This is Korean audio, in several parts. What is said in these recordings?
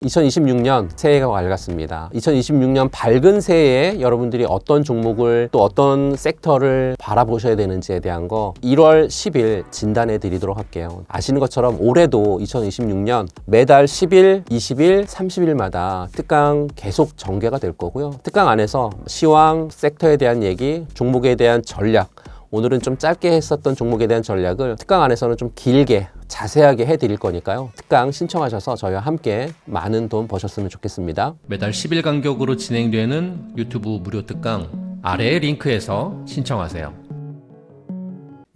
2026년 새해가 밝았습니다. 2026년 밝은 새해에 여러분들이 어떤 종목을 또 어떤 섹터를 바라보셔야 되는지에 대한 거 1월 10일 진단해 드리도록 할게요. 아시는 것처럼 올해도 2026년 매달 10일, 20일, 30일마다 특강 계속 전개가 될 거고요. 특강 안에서 시황, 섹터에 대한 얘기, 종목에 대한 전략, 오늘은 좀 짧게 했었던 종목에 대한 전략을 특강 안에서는 좀 길게 자세하게 해드릴 거니까요. 특강 신청하셔서 저희와 함께 많은 돈 버셨으면 좋겠습니다. 매달 10일 간격으로 진행되는 유튜브 무료 특강 아래의 링크에서 신청하세요.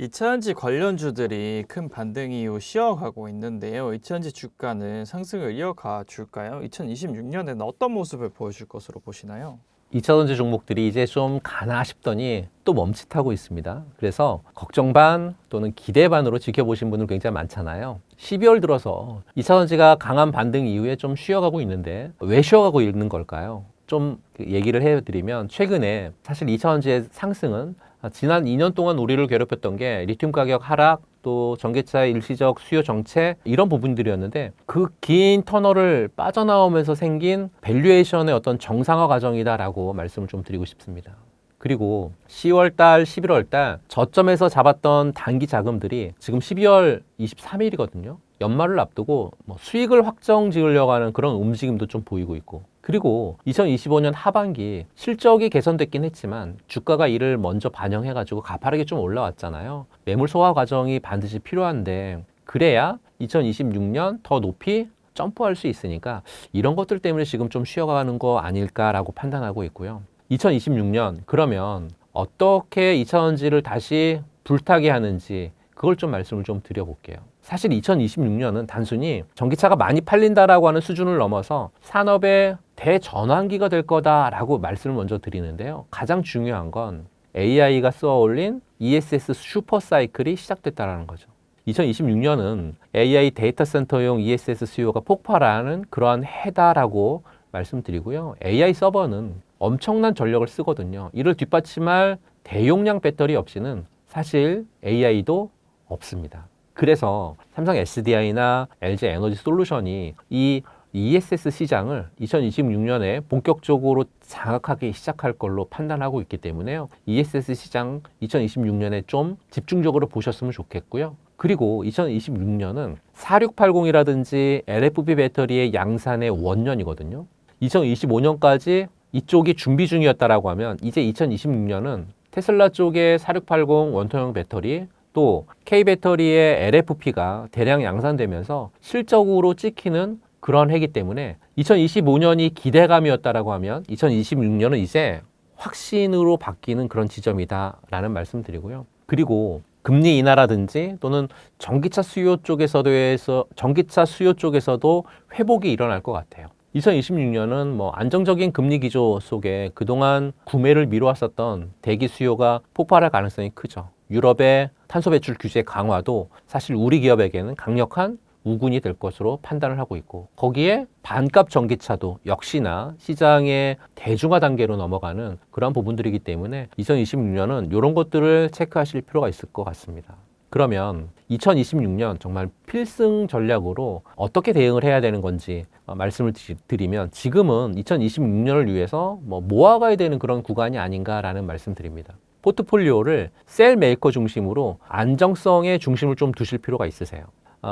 2차전지 관련주들이 큰 반등 이후 쉬어가고 있는데요. 2차전지 주가는 상승을 이어가 줄까요? 2026년에는 어떤 모습을 보여줄 것으로 보시나요? 2차전지 종목들이 이제 좀 가나 싶더니 또 멈칫하고 있습니다. 그래서 걱정 반 또는 기대 반으로 지켜보신 분들 굉장히 많잖아요. 12월 들어서 2차전지가 강한 반등 이후에 좀 쉬어가고 있는데 왜 쉬어가고 있는 걸까요? 좀 얘기를 해드리면 최근에 사실 2차전지의 상승은 지난 2년 동안 우리를 괴롭혔던 게 리튬 가격 하락, 또 전기차 일시적 수요 정체 이런 부분들이었는데 그 긴 터널을 빠져나오면서 생긴 밸류에이션의 어떤 정상화 과정이다라고 말씀을 좀 드리고 싶습니다. 그리고 10월 달, 11월 달 저점에서 잡았던 단기 자금들이 지금 12월 23일이거든요. 연말을 앞두고 수익을 확정 지으려고 하는 그런 움직임도 좀 보이고 있고, 그리고 2025년 하반기 실적이 개선됐긴 했지만 주가가 이를 먼저 반영해가지고 가파르게 좀 올라왔잖아요. 매물 소화 과정이 반드시 필요한데 그래야 2026년 더 높이 점프할 수 있으니까 이런 것들 때문에 지금 좀 쉬어가는 거 아닐까라고 판단하고 있고요. 2026년 그러면 어떻게 2차전지를 다시 불타게 하는지 그걸 좀 말씀을 좀 드려볼게요. 사실 2026년은 단순히 전기차가 많이 팔린다라고 하는 수준을 넘어서 산업의 대전환기가 될 거다라고 말씀을 먼저 드리는데요. 가장 중요한 건 AI가 쏘아올린 ESS 슈퍼사이클이 시작됐다는 거죠. 2026년은 AI 데이터 센터용 ESS 수요가 폭발하는 그러한 해다라고 말씀드리고요. AI 서버는 엄청난 전력을 쓰거든요. 이를 뒷받침할 대용량 배터리 없이는 사실 AI도 없습니다. 그래서 삼성 SDI나 LG 에너지 솔루션이 이 ESS 시장을 2026년에 본격적으로 장악하기 시작할 걸로 판단하고 있기 때문에요. ESS 시장 2026년에 좀 집중적으로 보셨으면 좋겠고요. 그리고 2026년은 4680이라든지 LFP 배터리의 양산의 원년이거든요. 2025년까지 이쪽이 준비 중이었다라고 하면 이제 2026년은 테슬라 쪽의 4680 원통형 배터리, 또 K배터리의 LFP가 대량 양산되면서 실적으로 찍히는 그런 해기 때문에 2025년이 기대감이었다라고 하면 2026년은 이제 확신으로 바뀌는 그런 지점이다라는 말씀드리고요. 그리고 금리 인하라든지 또는 전기차 수요 쪽에서도 회복이 일어날 것 같아요. 2026년은 안정적인 금리 기조 속에 그동안 구매를 미뤄왔었던 대기 수요가 폭발할 가능성이 크죠. 유럽의 탄소 배출 규제 강화도 사실 우리 기업에게는 강력한 우군이 될 것으로 판단을 하고 있고, 거기에 반값 전기차도 역시나 시장의 대중화 단계로 넘어가는 그런 부분들이기 때문에 2026년은 이런 것들을 체크하실 필요가 있을 것 같습니다. 그러면 2026년 정말 필승 전략으로 어떻게 대응을 해야 되는 건지 말씀을 드리면, 지금은 2026년을 위해서 모아가야 되는 그런 구간이 아닌가라는 말씀 드립니다. 포트폴리오를 셀 메이커 중심으로 안정성에 중심을 좀 두실 필요가 있으세요.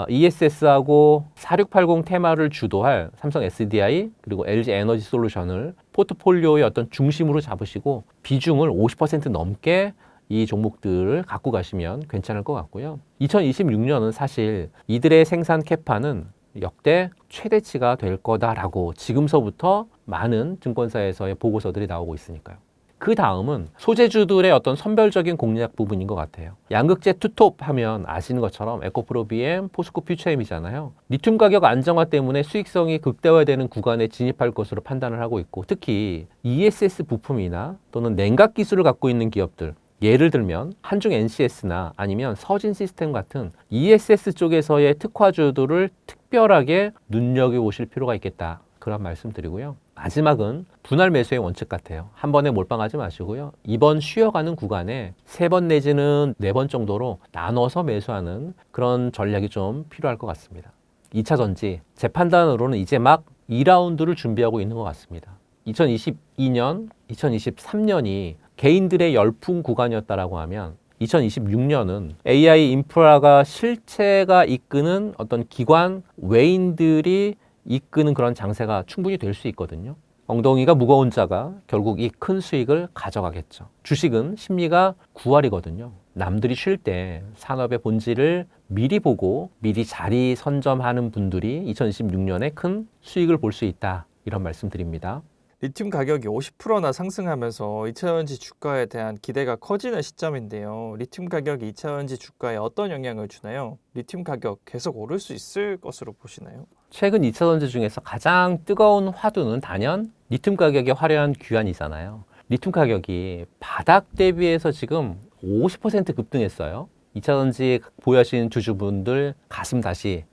ESS하고 4680 테마를 주도할 삼성 SDI 그리고 LG 에너지 솔루션을 포트폴리오의 어떤 중심으로 잡으시고 비중을 50% 넘게 이 종목들을 갖고 가시면 괜찮을 것 같고요. 2026년은 사실 이들의 생산 캐파는 역대 최대치가 될 거다라고 지금서부터 많은 증권사에서의 보고서들이 나오고 있으니까요. 그 다음은 소재주들의 어떤 선별적인 공략 부분인 것 같아요. 양극재 투톱 하면 아시는 것처럼 에코프로 BM, 포스코 퓨처엠이잖아요. 리튬 가격 안정화 때문에 수익성이 극대화되는 구간에 진입할 것으로 판단을 하고 있고, 특히 ESS 부품이나 또는 냉각 기술을 갖고 있는 기업들, 예를 들면 한중 NCS나 아니면 서진 시스템 같은 ESS 쪽에서의 특화주들을 특별하게 눈여겨보실 필요가 있겠다, 그런 말씀 드리고요. 마지막은 분할 매수의 원칙 같아요. 한 번에 몰빵하지 마시고요. 이번 쉬어가는 구간에 3번 내지는 4번 정도로 나눠서 매수하는 그런 전략이 좀 필요할 것 같습니다. 2차 전지, 제 판단으로는 이제 막 2라운드를 준비하고 있는 것 같습니다. 2022년, 2023년이 개인들의 열풍 구간이었다라고 하면 2026년은 AI 인프라가 실체가 이끄는 어떤 기관 외인들이 이끄는 그런 장세가 충분히 될 수 있거든요. 엉덩이가 무거운 자가 결국 이 큰 수익을 가져가겠죠. 주식은 심리가 9할이거든요. 남들이 쉴 때 산업의 본질을 미리 보고 미리 자리 선점하는 분들이 2026년에 큰 수익을 볼 수 있다. 이런 말씀 드립니다. 리튬 가격이 50%나 상승하면서 2차전지 주가에 대한 기대가 커지는 시점인데요. 리튬 가격이 2차전지 주가에 어떤 영향을 주나요? 리튬 가격 계속 오를 수 있을 것으로 보시나요? 최근 2차전지 중에서 가장 뜨거운 화두는 단연 리튬 가격의 화려한 귀환이잖아요. 리튬 가격이 바닥 대비해서 지금 50% 급등했어요. 2차전지 보유하신 주주분들 가슴 다시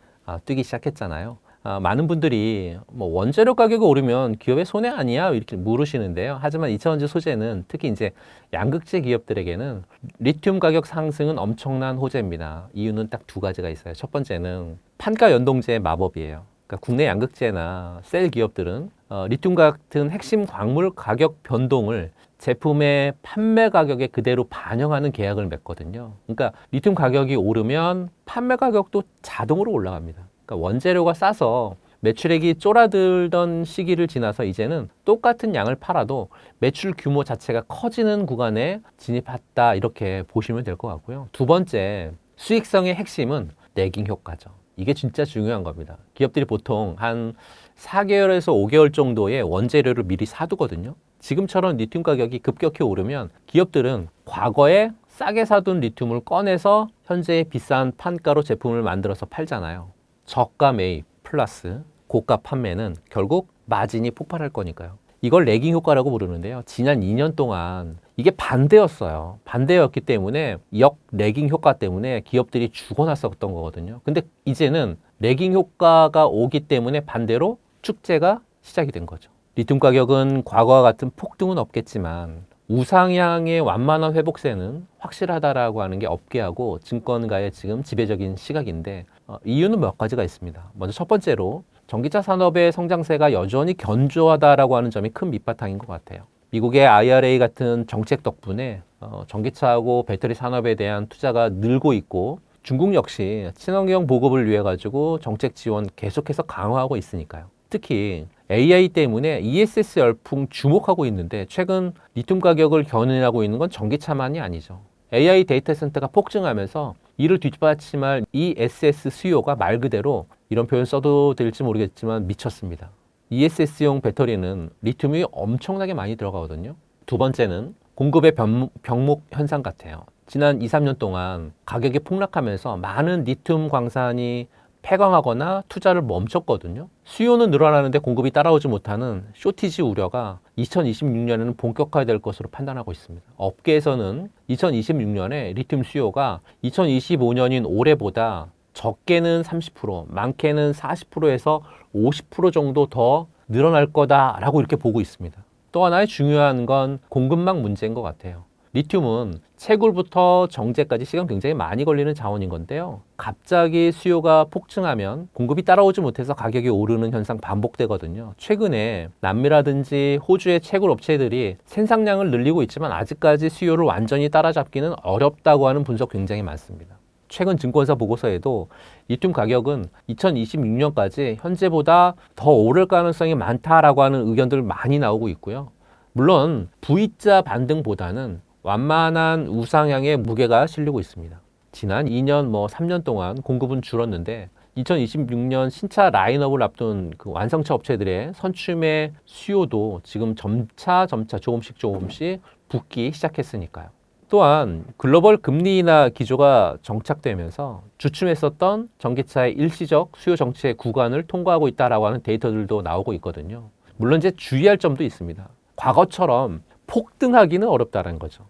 뛰기 시작했잖아요. 많은 분들이 뭐 원재료 가격이 오르면 기업의 손해 아니야? 이렇게 물으시는데요. 하지만 2차전지 소재는 특히 이제 양극재 기업들에게는 리튬 가격 상승은 엄청난 호재입니다. 이유는 딱 두 가지가 있어요. 첫 번째는 판가 연동제의 마법이에요. 그러니까 국내 양극재나 셀 기업들은 리튬 같은 핵심 광물 가격 변동을 제품의 판매 가격에 그대로 반영하는 계약을 맺거든요. 그러니까 리튬 가격이 오르면 판매 가격도 자동으로 올라갑니다. 그러니까 원재료가 싸서 매출액이 쫄아들던 시기를 지나서 이제는 똑같은 양을 팔아도 매출 규모 자체가 커지는 구간에 진입했다, 이렇게 보시면 될 것 같고요. 두 번째, 수익성의 핵심은 레깅 효과죠. 이게 진짜 중요한 겁니다. 기업들이 보통 한 4개월에서 5개월 정도의 원재료를 미리 사두거든요. 지금처럼 리튬 가격이 급격히 오르면 기업들은 과거에 싸게 사둔 리튬을 꺼내서 현재 비싼 판가로 제품을 만들어서 팔잖아요. 저가 매입 플러스 고가 판매는 결국 마진이 폭발할 거니까요. 이걸 레깅 효과라고 부르는데요. 지난 2년 동안 이게 반대였어요. 반대였기 때문에 역 레깅 효과 때문에 기업들이 죽어났었던 거거든요. 근데 이제는 레깅 효과가 오기 때문에 반대로 축제가 시작이 된 거죠. 리튬 가격은 과거와 같은 폭등은 없겠지만 우상향의 완만한 회복세는 확실하다라고 하는 게 업계하고 증권가의 지금 지배적인 시각인데 이유는 몇 가지가 있습니다. 먼저 첫 번째로 전기차 산업의 성장세가 여전히 견조하다라고 하는 점이 큰 밑바탕인 것 같아요. 미국의 IRA 같은 정책 덕분에 전기차하고 배터리 산업에 대한 투자가 늘고 있고 중국 역시 친환경 보급을 위해 가지고 정책 지원 계속해서 강화하고 있으니까요. 특히 AI 때문에 ESS 열풍 주목하고 있는데 최근 리튬 가격을 견인하고 있는 건 전기차만이 아니죠. AI 데이터 센터가 폭증하면서 이를 뒷받침할 ESS 수요가 말 그대로, 이런 표현 써도 될지 모르겠지만 미쳤습니다. ESS용 배터리는 리튬이 엄청나게 많이 들어가거든요. 두 번째는 공급의 병목 현상 같아요. 지난 2, 3년 동안 가격이 폭락하면서 많은 리튬 광산이 폐광하거나 투자를 멈췄거든요. 수요는 늘어나는데 공급이 따라오지 못하는 쇼티지 우려가 2026년에는 본격화될 것으로 판단하고 있습니다. 업계에서는 2026년에 리튬 수요가 2025년인 올해보다 적게는 30%, 많게는 40%에서 50% 정도 더 늘어날 거다라고 이렇게 보고 있습니다. 또 하나의 중요한 건 공급망 문제인 것 같아요. 리튬은 채굴부터 정제까지 시간 굉장히 많이 걸리는 자원인 건데요. 갑자기 수요가 폭증하면 공급이 따라오지 못해서 가격이 오르는 현상 반복되거든요. 최근에 남미라든지 호주의 채굴 업체들이 생산량을 늘리고 있지만 아직까지 수요를 완전히 따라잡기는 어렵다고 하는 분석 굉장히 많습니다. 최근 증권사 보고서에도 리튬 가격은 2026년까지 현재보다 더 오를 가능성이 많다라고 하는 의견들 많이 나오고 있고요. 물론 V자 반등보다는 완만한 우상향의 무게가 실리고 있습니다. 지난 2년, 3년 동안 공급은 줄었는데 2026년 신차 라인업을 앞둔 그 완성차 업체들의 선취매 수요도 지금 점차 조금씩 붙기 시작했으니까요. 또한 글로벌 금리 인하 기조가 정착되면서 주춤했었던 전기차의 일시적 수요 정체 구간을 통과하고 있다라고 하는 데이터들도 나오고 있거든요. 물론 이제 주의할 점도 있습니다. 과거처럼 폭등하기는 어렵다는 거죠.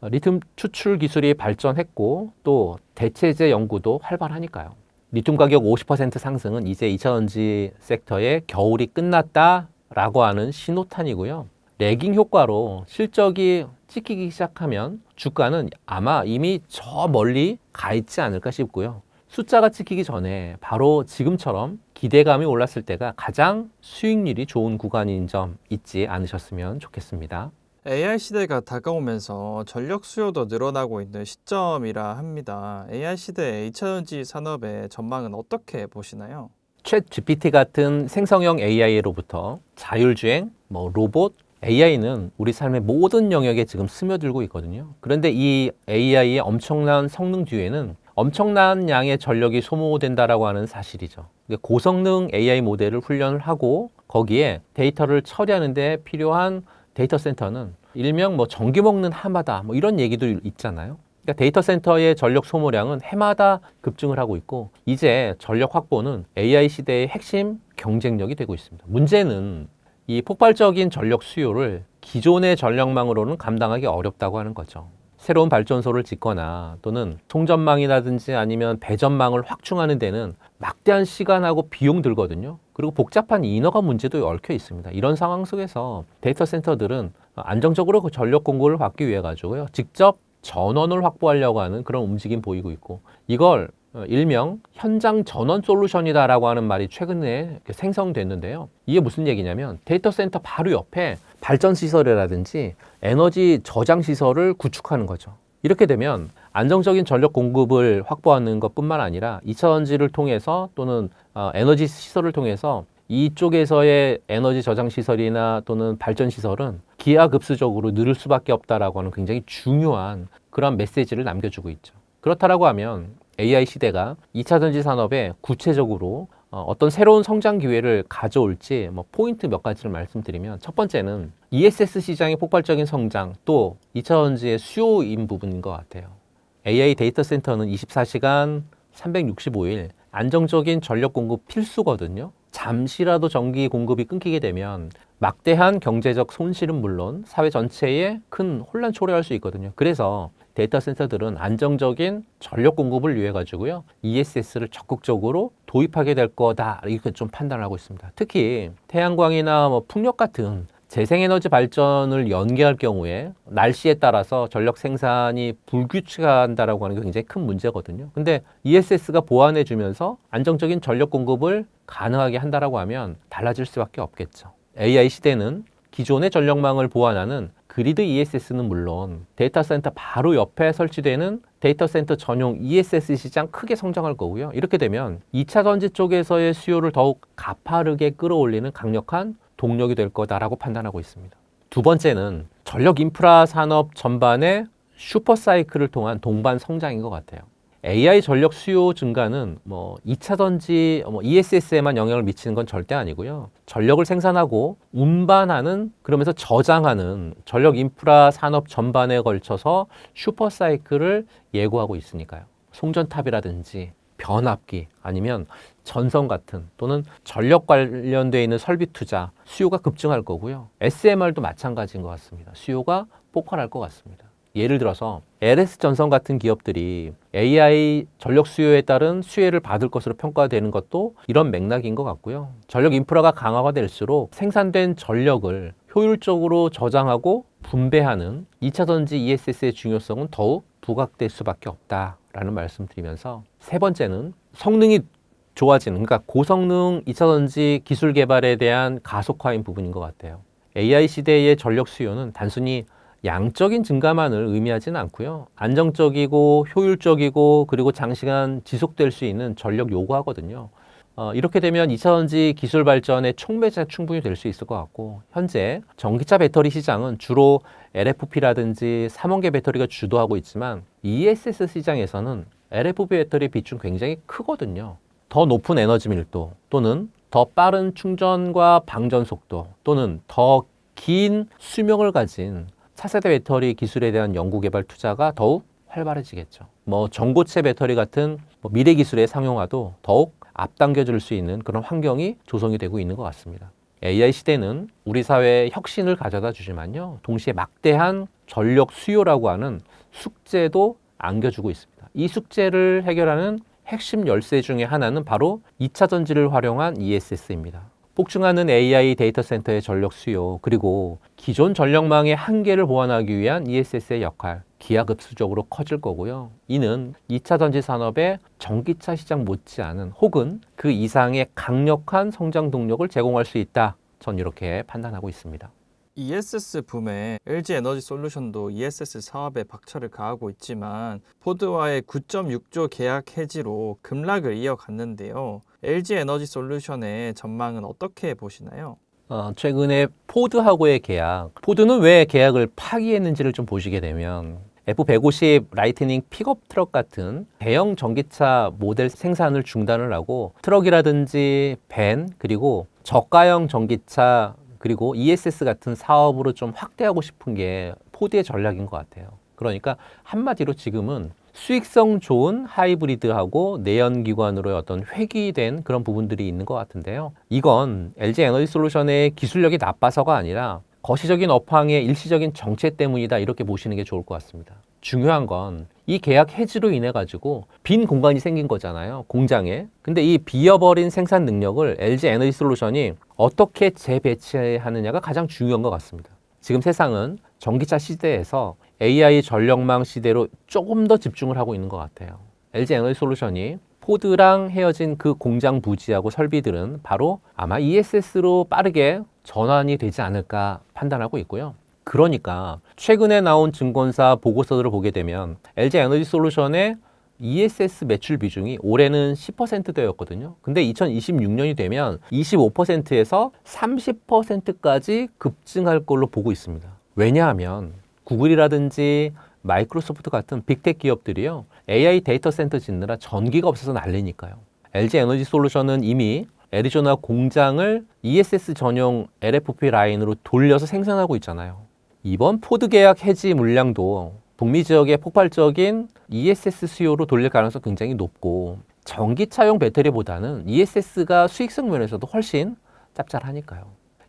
리튬 추출 기술이 발전했고 또 대체재 연구도 활발하니까요. 리튬 가격 50% 상승은 이제 2차전지 섹터의 겨울이 끝났다라고 하는 신호탄이고요. 레깅 효과로 실적이 찍히기 시작하면 주가는 아마 이미 저 멀리 가 있지 않을까 싶고요. 숫자가 찍히기 전에 바로 지금처럼 기대감이 올랐을 때가 가장 수익률이 좋은 구간인 점 잊지 않으셨으면 좋겠습니다. AI 시대가 다가오면서 전력 수요도 늘어나고 있는 시점이라 합니다. AI 시대의 2차전지 산업의 전망은 어떻게 보시나요? 챗 GPT 같은 생성형 AI로부터 자율주행, 로봇, AI는 우리 삶의 모든 영역에 지금 스며들고 있거든요. 그런데 이 AI의 엄청난 성능 뒤에는 엄청난 양의 전력이 소모된다라고 하는 사실이죠. 고성능 AI 모델을 훈련을 하고 거기에 데이터를 처리하는 데 필요한 데이터 센터는 일명 전기 먹는 하마다 이런 얘기도 있잖아요. 그러니까 데이터 센터의 전력 소모량은 해마다 급증을 하고 있고 이제 전력 확보는 AI 시대의 핵심 경쟁력이 되고 있습니다. 문제는 이 폭발적인 전력 수요를 기존의 전력망으로는 감당하기 어렵다고 하는 거죠. 새로운 발전소를 짓거나 또는 송전망이라든지 아니면 배전망을 확충하는 데는 막대한 시간하고 비용 들거든요. 그리고 복잡한 인허가 문제도 얽혀 있습니다. 이런 상황 속에서 데이터 센터들은 안정적으로 그 전력 공급을 받기 위해 가지고요. 직접 전원을 확보하려고 하는 그런 움직임 보이고 있고 이걸 일명 현장 전원 솔루션이다라고 하는 말이 최근에 생성됐는데요. 이게 무슨 얘기냐면 데이터 센터 바로 옆에 발전 시설이라든지 에너지 저장 시설을 구축하는 거죠. 이렇게 되면 안정적인 전력 공급을 확보하는 것뿐만 아니라 2차전지를 통해서 또는 에너지 시설을 통해서 이쪽에서의 에너지 저장 시설이나 또는 발전 시설은 기하급수적으로 늘을 수밖에 없다라고 하는 굉장히 중요한 그런 메시지를 남겨주고 있죠. 그렇다라고 하면 AI 시대가 2차 전지 산업에 구체적으로 어떤 새로운 성장 기회를 가져올지 포인트 몇 가지를 말씀드리면 첫 번째는 ESS 시장의 폭발적인 성장 또 2차 전지의 수요인 부분인 것 같아요. AI 데이터 센터는 24시간 365일 안정적인 전력 공급 필수거든요. 잠시라도 전기 공급이 끊기게 되면 막대한 경제적 손실은 물론 사회 전체에 큰 혼란 초래할 수 있거든요. 그래서 데이터 센터들은 안정적인 전력 공급을 위해 가지고요. ESS를 적극적으로 도입하게 될 거다. 이렇게 좀 판단을 하고 있습니다. 특히 태양광이나 풍력 같은 재생에너지 발전을 연계할 경우에 날씨에 따라서 전력 생산이 불규칙한다라고 하는 게 굉장히 큰 문제거든요. 근데 ESS가 보완해 주면서 안정적인 전력 공급을 가능하게 한다라고 하면 달라질 수밖에 없겠죠. AI 시대는 기존의 전력망을 보완하는 그리드 ESS는 물론 데이터 센터 바로 옆에 설치되는 데이터 센터 전용 ESS 시장 크게 성장할 거고요. 이렇게 되면 2차 전지 쪽에서의 수요를 더욱 가파르게 끌어올리는 강력한 동력이 될 거다라고 판단하고 있습니다. 두 번째는 전력 인프라 산업 전반의 슈퍼사이클을 통한 동반 성장인 것 같아요. AI 전력 수요 증가는 2차 전지 ESS에만 영향을 미치는 건 절대 아니고요. 전력을 생산하고 운반하는 그러면서 저장하는 전력 인프라 산업 전반에 걸쳐서 슈퍼사이클을 예고하고 있으니까요. 송전탑이라든지 변압기 아니면 전선 같은 또는 전력 관련되어 있는 설비 투자 수요가 급증할 거고요. SMR도 마찬가지인 것 같습니다. 수요가 폭발할 것 같습니다. 예를 들어서 LS 전선 같은 기업들이 AI 전력 수요에 따른 수혜를 받을 것으로 평가되는 것도 이런 맥락인 것 같고요. 전력 인프라가 강화가 될수록 생산된 전력을 효율적으로 저장하고 분배하는 2차 전지 ESS의 중요성은 더욱 부각될 수밖에 없다라는 말씀드리면서 세 번째는 성능이 좋아지는 그러니까 고성능 2차 전지 기술 개발에 대한 가속화인 부분인 것 같아요. AI 시대의 전력 수요는 단순히 양적인 증가만을 의미하지는 않고요. 안정적이고 효율적이고 그리고 장시간 지속될 수 있는 전력 요구하거든요. 이렇게 되면 2차 전지 기술 발전의 촉매가 충분히 될 수 있을 것 같고 현재 전기차 배터리 시장은 주로 LFP라든지 삼원계 배터리가 주도하고 있지만 ESS 시장에서는 LFP 배터리 비중 굉장히 크거든요. 더 높은 에너지 밀도 또는 더 빠른 충전과 방전 속도 또는 더 긴 수명을 가진 차세대 배터리 기술에 대한 연구 개발 투자가 더욱 활발해지겠죠. 전고체 배터리 같은 미래 기술의 상용화도 더욱 앞당겨 줄 수 있는 그런 환경이 조성이 되고 있는 것 같습니다. AI 시대는 우리 사회에 혁신을 가져다 주지만요. 동시에 막대한 전력 수요라고 하는 숙제도 안겨주고 있습니다. 이 숙제를 해결하는 핵심 열쇠 중에 하나는 바로 2차 전지를 활용한 ESS입니다. 폭증하는 AI 데이터 센터의 전력 수요 그리고 기존 전력망의 한계를 보완하기 위한 ESS의 역할 기하급수적으로 커질 거고요. 이는 2차 전지 산업의 전기차 시장 못지않은 혹은 그 이상의 강력한 성장 동력을 제공할 수 있다. 전 이렇게 판단하고 있습니다. ESS 붐에 LG 에너지 솔루션도 ESS 사업에 박차를 가하고 있지만 포드와의 9.6조 계약 해지로 급락을 이어갔는데요. LG 에너지 솔루션의 전망은 어떻게 보시나요? 최근에 포드하고의 계약, 포드는 왜 계약을 파기했는지를 좀 보시게 되면 F150 라이트닝 픽업 트럭 같은 대형 전기차 모델 생산을 중단을 하고 트럭이라든지 밴 그리고 저가형 전기차 그리고 ESS 같은 사업으로 좀 확대하고 싶은 게 포드의 전략인 것 같아요. 그러니까 한마디로 지금은 수익성 좋은 하이브리드하고 내연기관으로의 어떤 회귀된 그런 부분들이 있는 것 같은데요. 이건 LG 에너지 솔루션의 기술력이 나빠서가 아니라 거시적인 업황의 일시적인 정체 때문이다 이렇게 보시는 게 좋을 것 같습니다. 중요한 건 이 계약 해지로 인해 가지고 빈 공간이 생긴 거잖아요. 공장에. 근데 이 비어버린 생산 능력을 LG 에너지 솔루션이 어떻게 재배치하느냐가 가장 중요한 것 같습니다. 지금 세상은 전기차 시대에서 AI 전력망 시대로 조금 더 집중을 하고 있는 것 같아요. LG 에너지 솔루션이 포드랑 헤어진 그 공장 부지하고 설비들은 바로 아마 ESS로 빠르게 전환이 되지 않을까 판단하고 있고요. 그러니까 최근에 나온 증권사 보고서들을 보게 되면 LG 에너지 솔루션의 ESS 매출 비중이 올해는 10%대였거든요. 근데 2026년이 되면 25%에서 30%까지 급증할 걸로 보고 있습니다. 왜냐하면 구글이라든지 마이크로소프트 같은 빅텍 기업들이요. AI 데이터 센터 짓느라 전기가 없어서 난리니까요. LG 에너지 솔루션은 이미 애리조나 공장을 ESS 전용 LFP 라인으로 돌려서 생산하고 있잖아요. 이번 포드 계약 해지 물량도 북미 지역의 폭발적인 ESS 수요로 돌릴 가능성이 굉장히 높고 전기차용 배터리보다는 ESS가 수익성 면에서도 훨씬 짭짤하니까요.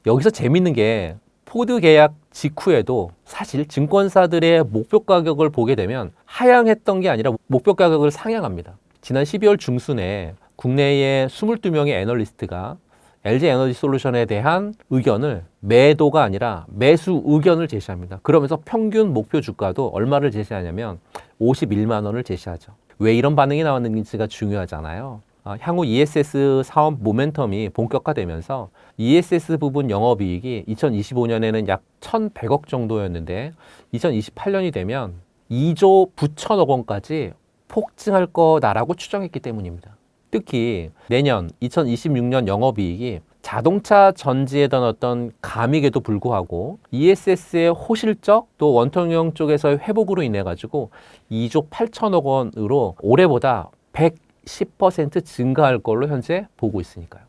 여기서 재밌는 게 포드 계약 직후에도 사실 증권사들의 목표 가격을 보게 되면 하향했던 게 아니라 목표 가격을 상향합니다. 지난 12월 중순에 국내의 22명의 애널리스트가 LG 에너지 솔루션에 대한 의견을 매도가 아니라 매수 의견을 제시합니다. 그러면서 평균 목표 주가도 얼마를 제시하냐면 51만 원을 제시하죠. 왜 이런 반응이 나왔는지가 중요하잖아요. 향후 ESS 사업 모멘텀이 본격화되면서 ESS 부분 영업이익이 2025년에는 약 1,100억 정도였는데 2028년이 되면 2조 9천억 원까지 폭증할 거다라고 추정했기 때문입니다. 특히 내년 2026년 영업이익이 자동차 전지에 대한 어떤 감익에도 불구하고 ESS의 호실적 또 원통형 쪽에서의 회복으로 인해 가지고 2조 8천억 원으로 올해보다 110% 증가할 걸로 현재 보고 있으니까요.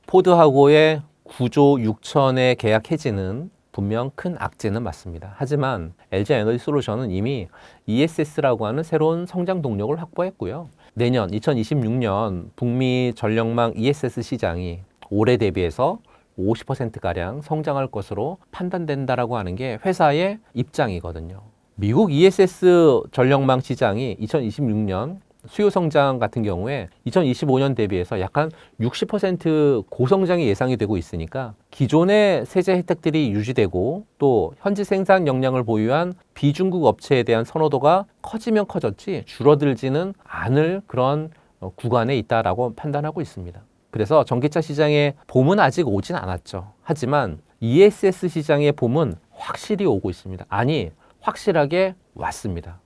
포드하고의 9조 6천의 계약 해지는 분명 큰 악재는 맞습니다. 하지만 LG 에너지 솔루션은 이미 ESS라고 하는 새로운 성장 동력을 확보했고요. 내년 2026년 북미 전력망 ESS 시장이 올해 대비해서 50%가량 성장할 것으로 판단된다라고 하는 게 회사의 입장이거든요. 미국 ESS 전력망 시장이 2026년 수요 성장 같은 경우에 2025년 대비해서 약간 60% 고성장이 예상이 되고 있으니까 기존의 세제 혜택들이 유지되고 또 현지 생산 역량을 보유한 비중국 업체에 대한 선호도가 커지면 커졌지 줄어들지는 않을 그런 구간에 있다라고 판단하고 있습니다. 그래서 전기차 시장의 봄은 아직 오진 않았죠. 하지만 ESS 시장의 봄은 확실히 오고 있습니다. 아니, 확실하게 왔습니다.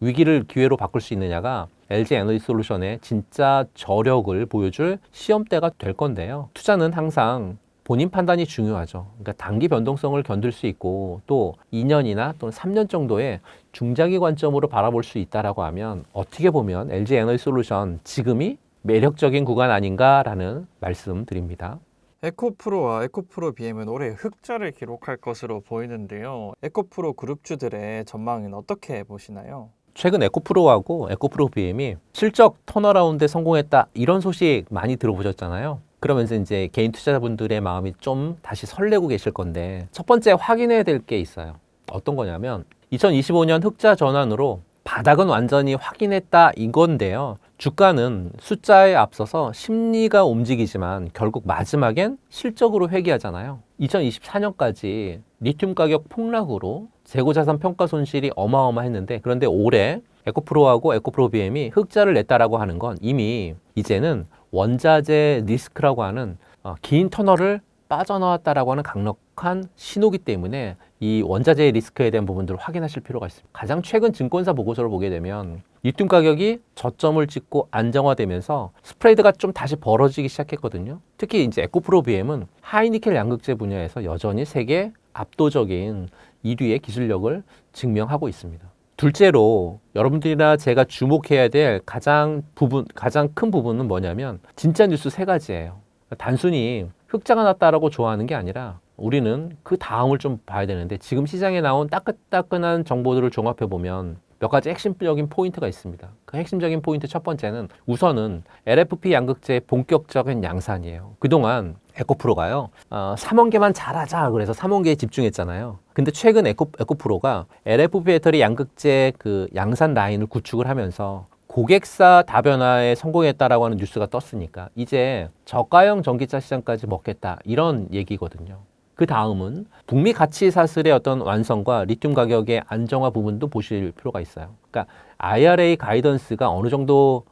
위기를 기회로 바꿀 수 있느냐가 LG 에너지 솔루션의 진짜 저력을 보여줄 시험대가 될 건데요. 투자는 항상 본인 판단이 중요하죠. 그러니까 단기 변동성을 견딜 수 있고 또 2년이나 또는 3년 정도의 중장기 관점으로 바라볼 수 있다라고 하면 어떻게 보면 LG 에너지 솔루션 지금이 매력적인 구간 아닌가라는 말씀 드립니다. 에코프로와 에코프로 BM은 올해 흑자를 기록할 것으로 보이는데요. 에코프로 그룹주들의 전망은 어떻게 보시나요? 최근 에코프로하고 에코프로 BM이 실적 턴어라운드에 성공했다 이런 소식 많이 들어보셨잖아요. 그러면서 이제 개인 투자자분들의 마음이 좀 다시 설레고 계실 건데 첫 번째 확인해야 될 게 있어요. 어떤 거냐면 2025년 흑자 전환으로 바닥은 완전히 확인했다 이건데요. 주가는 숫자에 앞서서 심리가 움직이지만 결국 마지막엔 실적으로 회귀하잖아요. 2024년까지 리튬 가격 폭락으로 재고자산 평가 손실이 어마어마했는데, 그런데 올해 에코프로하고 에코프로 BM이 흑자를 냈다라고 하는 건 이미 이제는 원자재 리스크라고 하는 긴 터널을 빠져나왔다라고 하는 강력한 신호기 때문에 이 원자재 리스크에 대한 부분들을 확인하실 필요가 있습니다. 가장 최근 증권사 보고서를 보게 되면 리튬 가격이 저점을 찍고 안정화되면서 스프레드가 좀 다시 벌어지기 시작했거든요. 특히 이제 에코프로 BM은 하이니켈 양극재 분야에서 여전히 세계 압도적인 1위의 기술력을 증명하고 있습니다. 둘째로 여러분들이나 제가 주목해야 될 가장 큰 부분은 뭐냐면 진짜 뉴스 세 가지예요. 단순히 흑자가 났다라고 좋아하는 게 아니라 우리는 그 다음을 좀 봐야 되는데, 지금 시장에 나온 따끈따끈한 정보들을 종합해 보면 몇 가지 핵심적인 포인트가 있습니다. 그 핵심적인 포인트 첫 번째는 우선은 LFP 양극재의 본격적인 양산이에요. 그동안 에코프로가요, 3원계만 잘하자 그래서 3원계에 집중했잖아요. 근데 최근 에코프로가 LFP 배터리 양극재 그 양산 라인을 구축을 하면서 고객사 다변화에 성공했다라고 하는 뉴스가 떴으니까 이제 저가형 전기차 시장까지 먹겠다, 이런 얘기거든요. 그 다음은 북미 가치 사슬의 어떤 완성과 리튬 가격의 안정화 부분도 보실 필요가 있어요. 그러니까 IRA 가이던스가 어느 정도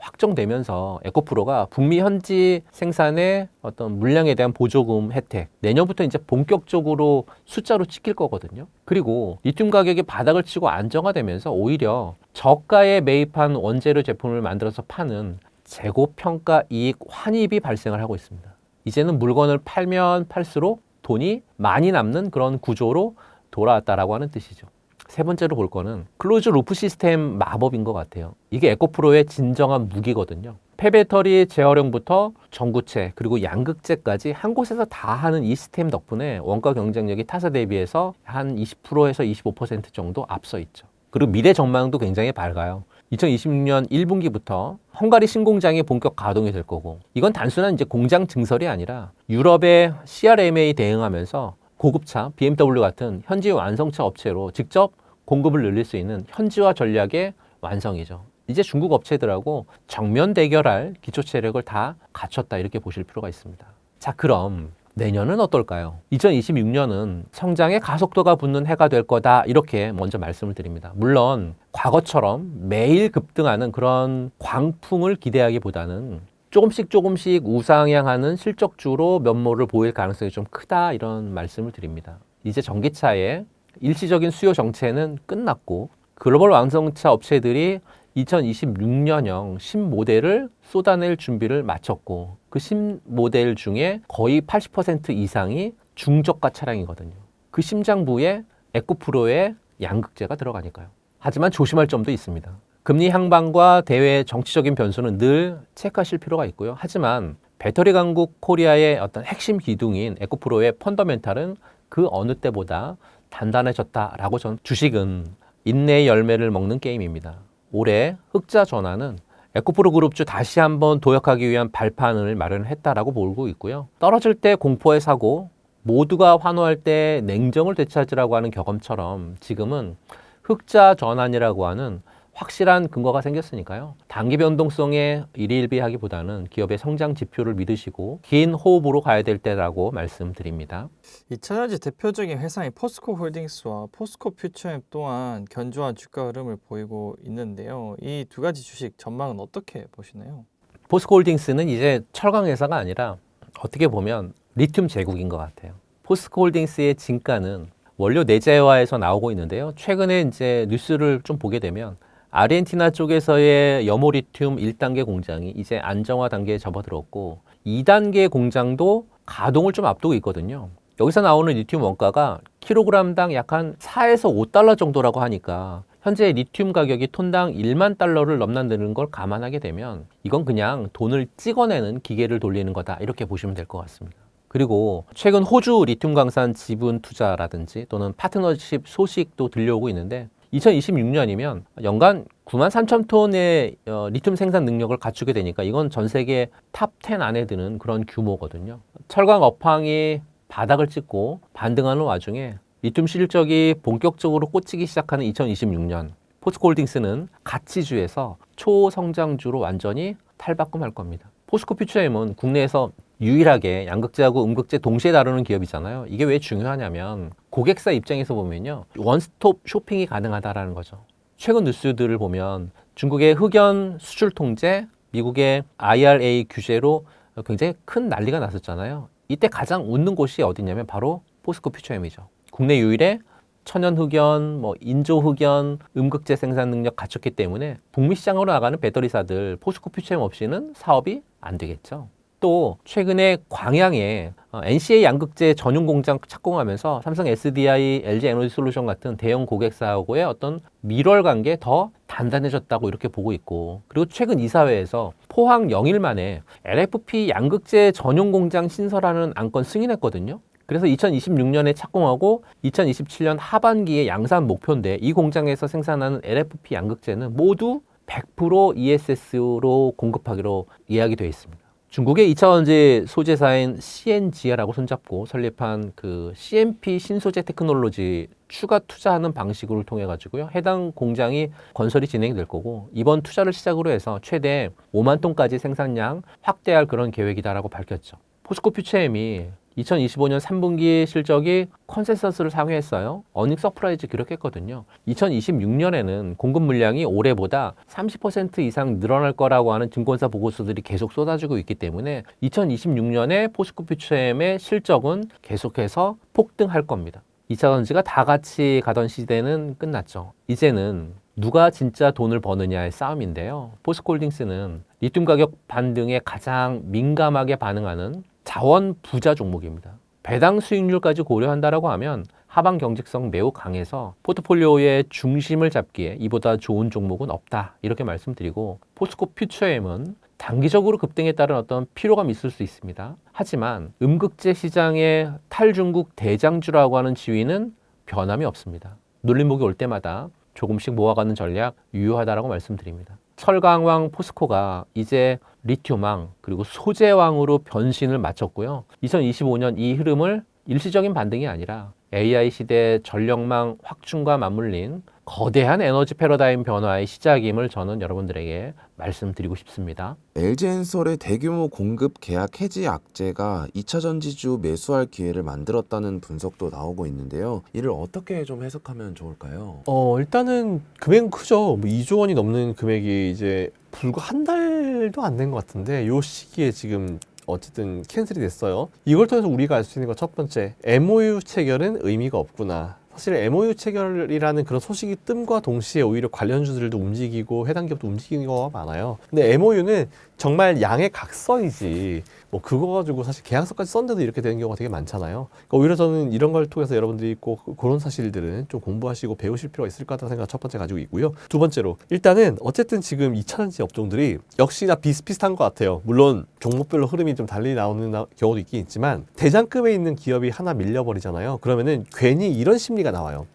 확정되면서 에코프로가 북미 현지 생산의 어떤 물량에 대한 보조금 혜택, 내년부터 이제 본격적으로 숫자로 찍힐 거거든요. 그리고 리튬 가격이 바닥을 치고 안정화되면서 오히려 저가에 매입한 원재료 제품을 만들어서 파는 재고평가 이익 환입이 발생을 하고 있습니다. 이제는 물건을 팔면 팔수록 돈이 많이 남는 그런 구조로 돌아왔다라고 하는 뜻이죠. 세 번째로 볼 거는 클로즈 루프 시스템 마법인 것 같아요. 이게 에코프로의 진정한 무기거든요. 폐배터리 재활용부터 전구체 그리고 양극재까지 한 곳에서 다 하는 이 시스템 덕분에 원가 경쟁력이 타사 대비해서 한 20%에서 25% 정도 앞서 있죠. 그리고 미래 전망도 굉장히 밝아요. 2026년 1분기부터 헝가리 신공장이 본격 가동이 될 거고, 이건 단순한 이제 공장 증설이 아니라 유럽의 CRM에 대응하면서 고급차, BMW 같은 현지 완성차 업체로 직접 공급을 늘릴 수 있는 현지화 전략의 완성이죠. 이제 중국 업체들하고 정면 대결할 기초 체력을 다 갖췄다, 이렇게 보실 필요가 있습니다. 자, 그럼 내년은 어떨까요? 2026년은 성장의 가속도가 붙는 해가 될 거다, 이렇게 먼저 말씀을 드립니다. 물론 과거처럼 매일 급등하는 그런 광풍을 기대하기보다는 조금씩 우상향하는 실적주로 면모를 보일 가능성이 좀 크다, 이런 말씀을 드립니다. 이제 전기차의 일시적인 수요 정체는 끝났고 글로벌 완성차 업체들이 2026년형 신모델을 쏟아낼 준비를 마쳤고, 그 신모델 중에 거의 80% 이상이 중저가 차량이거든요. 그 심장부에 에코프로의 양극재가 들어가니까요. 하지만 조심할 점도 있습니다. 금리 향방과 대외 정치적인 변수는 늘 체크하실 필요가 있고요. 하지만 배터리 강국 코리아의 어떤 핵심 기둥인 에코프로의 펀더멘탈은 그 어느 때보다 단단해졌다라고 저는, 주식은 인내의 열매를 먹는 게임입니다. 올해 흑자 전환은 에코프로 그룹주 다시 한번 도약하기 위한 발판을 마련했다라고 보고 있고요. 떨어질 때 공포의 사고, 모두가 환호할 때 냉정을 되찾으라고 하는 경험처럼 지금은 흑자 전환이라고 하는 확실한 근거가 생겼으니까요. 단기 변동성에 일희일비하기보다는 기업의 성장 지표를 믿으시고 긴 호흡으로 가야 될 때라고 말씀드립니다. 2차전지 대표적인 회사인 포스코 홀딩스와 포스코 퓨처엠 또한 견조한 주가 흐름을 보이고 있는데요. 이 두 가지 주식 전망은 어떻게 보시나요? 포스코홀딩스는 이제 철강 회사가 아니라 어떻게 보면 리튬 제국인 것 같아요. 포스코홀딩스의 진가는 원료 내재화에서 나오고 있는데요. 최근에 이제 뉴스를 좀 보게 되면 아르헨티나 쪽에서의 염호리튬 1단계 공장이 이제 안정화 단계에 접어들었고 2단계 공장도 가동을 좀 앞두고 있거든요. 여기서 나오는 리튬 원가가 킬로그램당 약 한 4에서 5달러 정도라고 하니까 현재 리튬 가격이 톤당 1만 달러를 넘나드는 걸 감안하게 되면 이건 그냥 돈을 찍어내는 기계를 돌리는 거다, 이렇게 보시면 될 것 같습니다. 그리고 최근 호주 리튬 강산 지분 투자라든지 또는 파트너십 소식도 들려오고 있는데 2026년이면 연간 9만 3천 톤의 리튬 생산 능력을 갖추게 되니까 이건 전 세계 탑 10 안에 드는 그런 규모거든요. 철강 업황이 바닥을 찍고 반등하는 와중에 리튬 실적이 본격적으로 꽂히기 시작하는 2026년, 포스코홀딩스는 가치주에서 초성장주로 완전히 탈바꿈할 겁니다. 포스코 퓨처엠은 국내에서 유일하게 양극재하고 음극재 동시에 다루는 기업이잖아요. 이게 왜 중요하냐면 고객사 입장에서 보면요, 원스톱 쇼핑이 가능하다라는 거죠. 최근 뉴스들을 보면 중국의 흑연 수출 통제, 미국의 IRA 규제로 굉장히 큰 난리가 났었잖아요. 이때 가장 웃는 곳이 어디냐면 바로 포스코 퓨처엠이죠. 국내 유일의 천연 흑연, 인조 흑연, 음극재 생산 능력 갖췄기 때문에 북미 시장으로 나가는 배터리사들 포스코 퓨처엠 없이는 사업이 안 되겠죠. 또 최근에 광양에 NCA 양극재 전용 공장 착공하면서 삼성 SDI, LG 에너지 솔루션 같은 대형 고객사하고의 어떤 밀월 관계 더 단단해졌다고 이렇게 보고 있고, 그리고 최근 이사회에서 포항 영일 만에 LFP 양극재 전용 공장 신설하는 안건 승인했거든요. 그래서 2026년에 착공하고 2027년 하반기에 양산 목표인데, 이 공장에서 생산하는 LFP 양극재는 모두 100% ESS로 공급하기로 예약이 되어 있습니다. 중국의 2차 전지 소재사인 CNG라고 손잡고 설립한 그 CMP 신소재 테크놀로지 추가 투자하는 방식을 통해 가지고요, 해당 공장이 건설이 진행될 거고, 이번 투자를 시작으로 해서 최대 5만 톤까지 생산량 확대할 그런 계획이다라고 밝혔죠. 포스코 퓨처엠이 2025년 3분기 실적이 컨센서스를 상회했어요. 어닝 서프라이즈 기록했거든요. 2026년에는 공급 물량이 올해보다 30% 이상 늘어날 거라고 하는 증권사 보고서들이 계속 쏟아지고 있기 때문에 2026년에 포스코 퓨처엠의 실적은 계속해서 폭등할 겁니다. 2차 전지가 다 같이 가던 시대는 끝났죠. 이제는 누가 진짜 돈을 버느냐의 싸움인데요. 포스코홀딩스는 리튬 가격 반등에 가장 민감하게 반응하는 자원 부자 종목입니다. 배당 수익률까지 고려한다라고 하면 하방 경직성 매우 강해서 포트폴리오의 중심을 잡기에 이보다 좋은 종목은 없다, 이렇게 말씀드리고, 포스코 퓨처엠은 단기적으로 급등에 따른 어떤 피로감이 있을 수 있습니다. 하지만 음극재 시장의 탈중국 대장주라고 하는 지위는 변함이 없습니다. 눌림목이 올 때마다 조금씩 모아가는 전략 유효하다라고 말씀드립니다. 철강왕 포스코가 이제 리튬왕 그리고 소재왕으로 변신을 마쳤고요. 2025년 이 흐름을 일시적인 반등이 아니라 AI 시대 전력망 확충과 맞물린 거대한 에너지 패러다임 변화의 시작임을 저는 여러분들에게 말씀드리고 싶습니다. LG엔솔의 대규모 공급 계약 해지 악재가 2차 전지주 매수할 기회를 만들었다는 분석도 나오고 있는데요. 이를 어떻게 좀 해석하면 좋을까요? 일단은 금액은 크죠. 2조 원이 넘는 금액이 이제 불과 한 달도 안 된 것 같은데, 요 시기에 지금 어쨌든 캔슬이 됐어요. 이걸 통해서 우리가 알 수 있는 건 첫 번째, MOU 체결은 의미가 없구나. 사실 MOU 체결이라는 그런 소식이 뜸과 동시에 오히려 관련주들도 움직이고 해당 기업도 움직이는 경우가 많아요. 근데 MOU는 정말 양의 각서이지 그거 가지고 사실 계약서까지 썼는데도 이렇게 되는 경우가 되게 많잖아요. 그러니까 오히려 저는 이런 걸 통해서 여러분들이 꼭 그런 사실들은 좀 공부하시고 배우실 필요가 있을 것 같다는 생각 첫 번째 가지고 있고요. 두 번째로, 일단은 어쨌든 지금 2차 전지 업종들이 역시나 비슷비슷한 것 같아요. 물론 종목별로 흐름이 좀 달리 나오는 경우도 있긴 있지만, 대장급에 있는 기업이 하나 밀려버리잖아요. 그러면은 괜히 이런 심리가 나와요.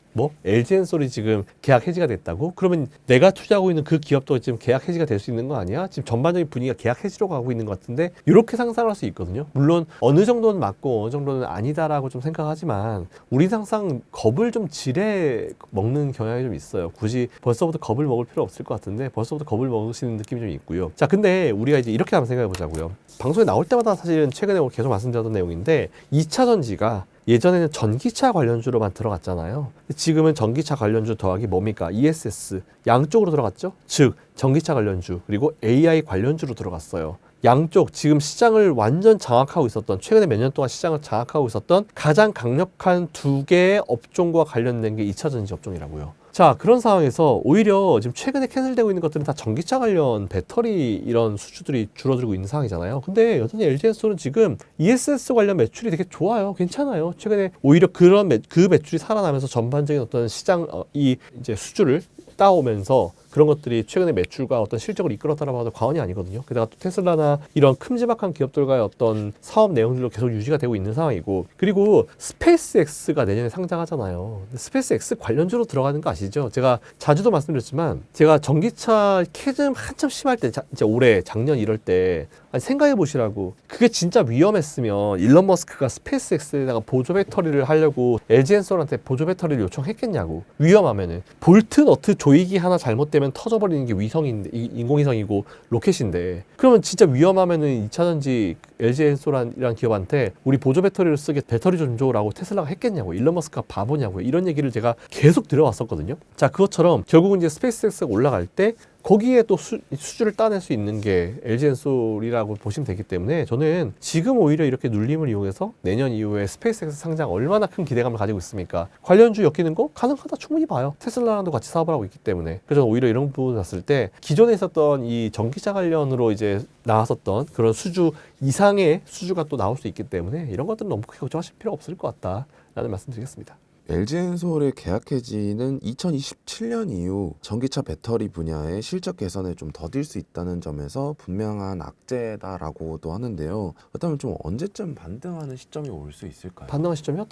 LG엔솔이 지금 계약 해지가 됐다고? 그러면 내가 투자하고 있는 그 기업도 지금 계약 해지가 될 수 있는 거 아니야? 지금 전반적인 분위기가 계약 해지로 가고 있는 것 같은데, 이렇게 상상할 수 있거든요. 물론 어느 정도는 맞고 어느 정도는 아니다라고 좀 생각하지만, 우리 항상 겁을 좀 지레 먹는 경향이 좀 있어요. 굳이 벌써부터 겁을 먹을 필요 없을 것 같은데 벌써부터 겁을 먹으시는 느낌이 좀 있고요. 자, 근데 우리가 이제 이렇게 한번 생각해 보자고요. 방송에 나올 때마다 사실은 최근에 계속 말씀드렸던 내용인데, 2차 전지가 예전에는 전기차 관련주로만 들어갔잖아요. 지금은 전기차 관련주 더하기 뭡니까? ESS 양쪽으로 들어갔죠. 즉 전기차 관련주 그리고 AI 관련주로 들어갔어요. 양쪽 지금 시장을 완전 장악하고 있었던, 최근에 몇 년 동안 시장을 장악하고 있었던 가장 강력한 두 개의 업종과 관련된 게 2차 전지 업종이라고요. 자, 그런 상황에서 오히려 지금 최근에 캔슬되고 있는 것들은 다 전기차 관련 배터리 이런 수주들이 줄어들고 있는 상황이잖아요. 근데 여전히 LG엔솔은 지금 ESS 관련 매출이 되게 좋아요. 괜찮아요. 최근에 오히려 그 매출이 살아나면서 전반적인 어떤 시장 이 이제 수주를 따오면서 그런 것들이 최근에 매출과 어떤 실적을 이끌었다라고 해도 과언이 아니거든요. 게다가 또 테슬라나 이런 큼지막한 기업들과의 어떤 사업 내용들도 계속 유지가 되고 있는 상황이고, 그리고 스페이스X가 내년에 상장하잖아요. 스페이스X 관련주로 들어가는 거 아시죠? 제가 자주도 말씀드렸지만, 제가 전기차 캐즘 한참 심할 때, 진짜 올해 작년 이럴 때 생각해 보시라고, 그게 진짜 위험했으면 일론 머스크가 스페이스X에다가 보조 배터리를 하려고 LG엔솔한테 보조 배터리를 요청했겠냐고. 위험하면은 볼트 너트 조이기 하나 잘못되면 위험하면 터져버리는 게 위성인데 인공위성이고 로켓인데 그러면 진짜 위험하면은 2차전지 LG엔솔이라는 기업한테 우리 보조 배터리를 쓰게 배터리 좀 줘라고 테슬라가 했겠냐고 일론 머스크가 바보냐고 이런 얘기를 제가 계속 들어왔었거든요. 자 그것처럼 결국은 이제 스페이스X가 올라갈 때 거기에 또 수주를 따낼 수 있는 게 LG엔솔이라고 보시면 되기 때문에 저는 지금 오히려 이렇게 눌림을 이용해서 내년 이후에 스페이스X 상장 얼마나 큰 기대감을 가지고 있습니까? 관련주 엮이는 거 가능하다 충분히 봐요. 테슬라랑도 같이 사업을 하고 있기 때문에. 그래서 오히려 이런 부분을 봤을 때 기존에 있었던 이 전기차 관련으로 이제 나왔었던 그런 수주 이상의 수주가 또 나올 수 있기 때문에 이런 것들은 너무 크게 걱정하실 필요가 없을 것 같다라는 말씀드리겠습니다. LG엔솔의 계약 해지는 2027년 이후 전기차 배터리 분야의 실적 개선에 좀 더딜 수 있다는 점에서 분명한 악재다라고도 하는데요. 그렇다면 좀 언제쯤 반등하는 시점이 올 수 있을까요? 반등한 시점이요?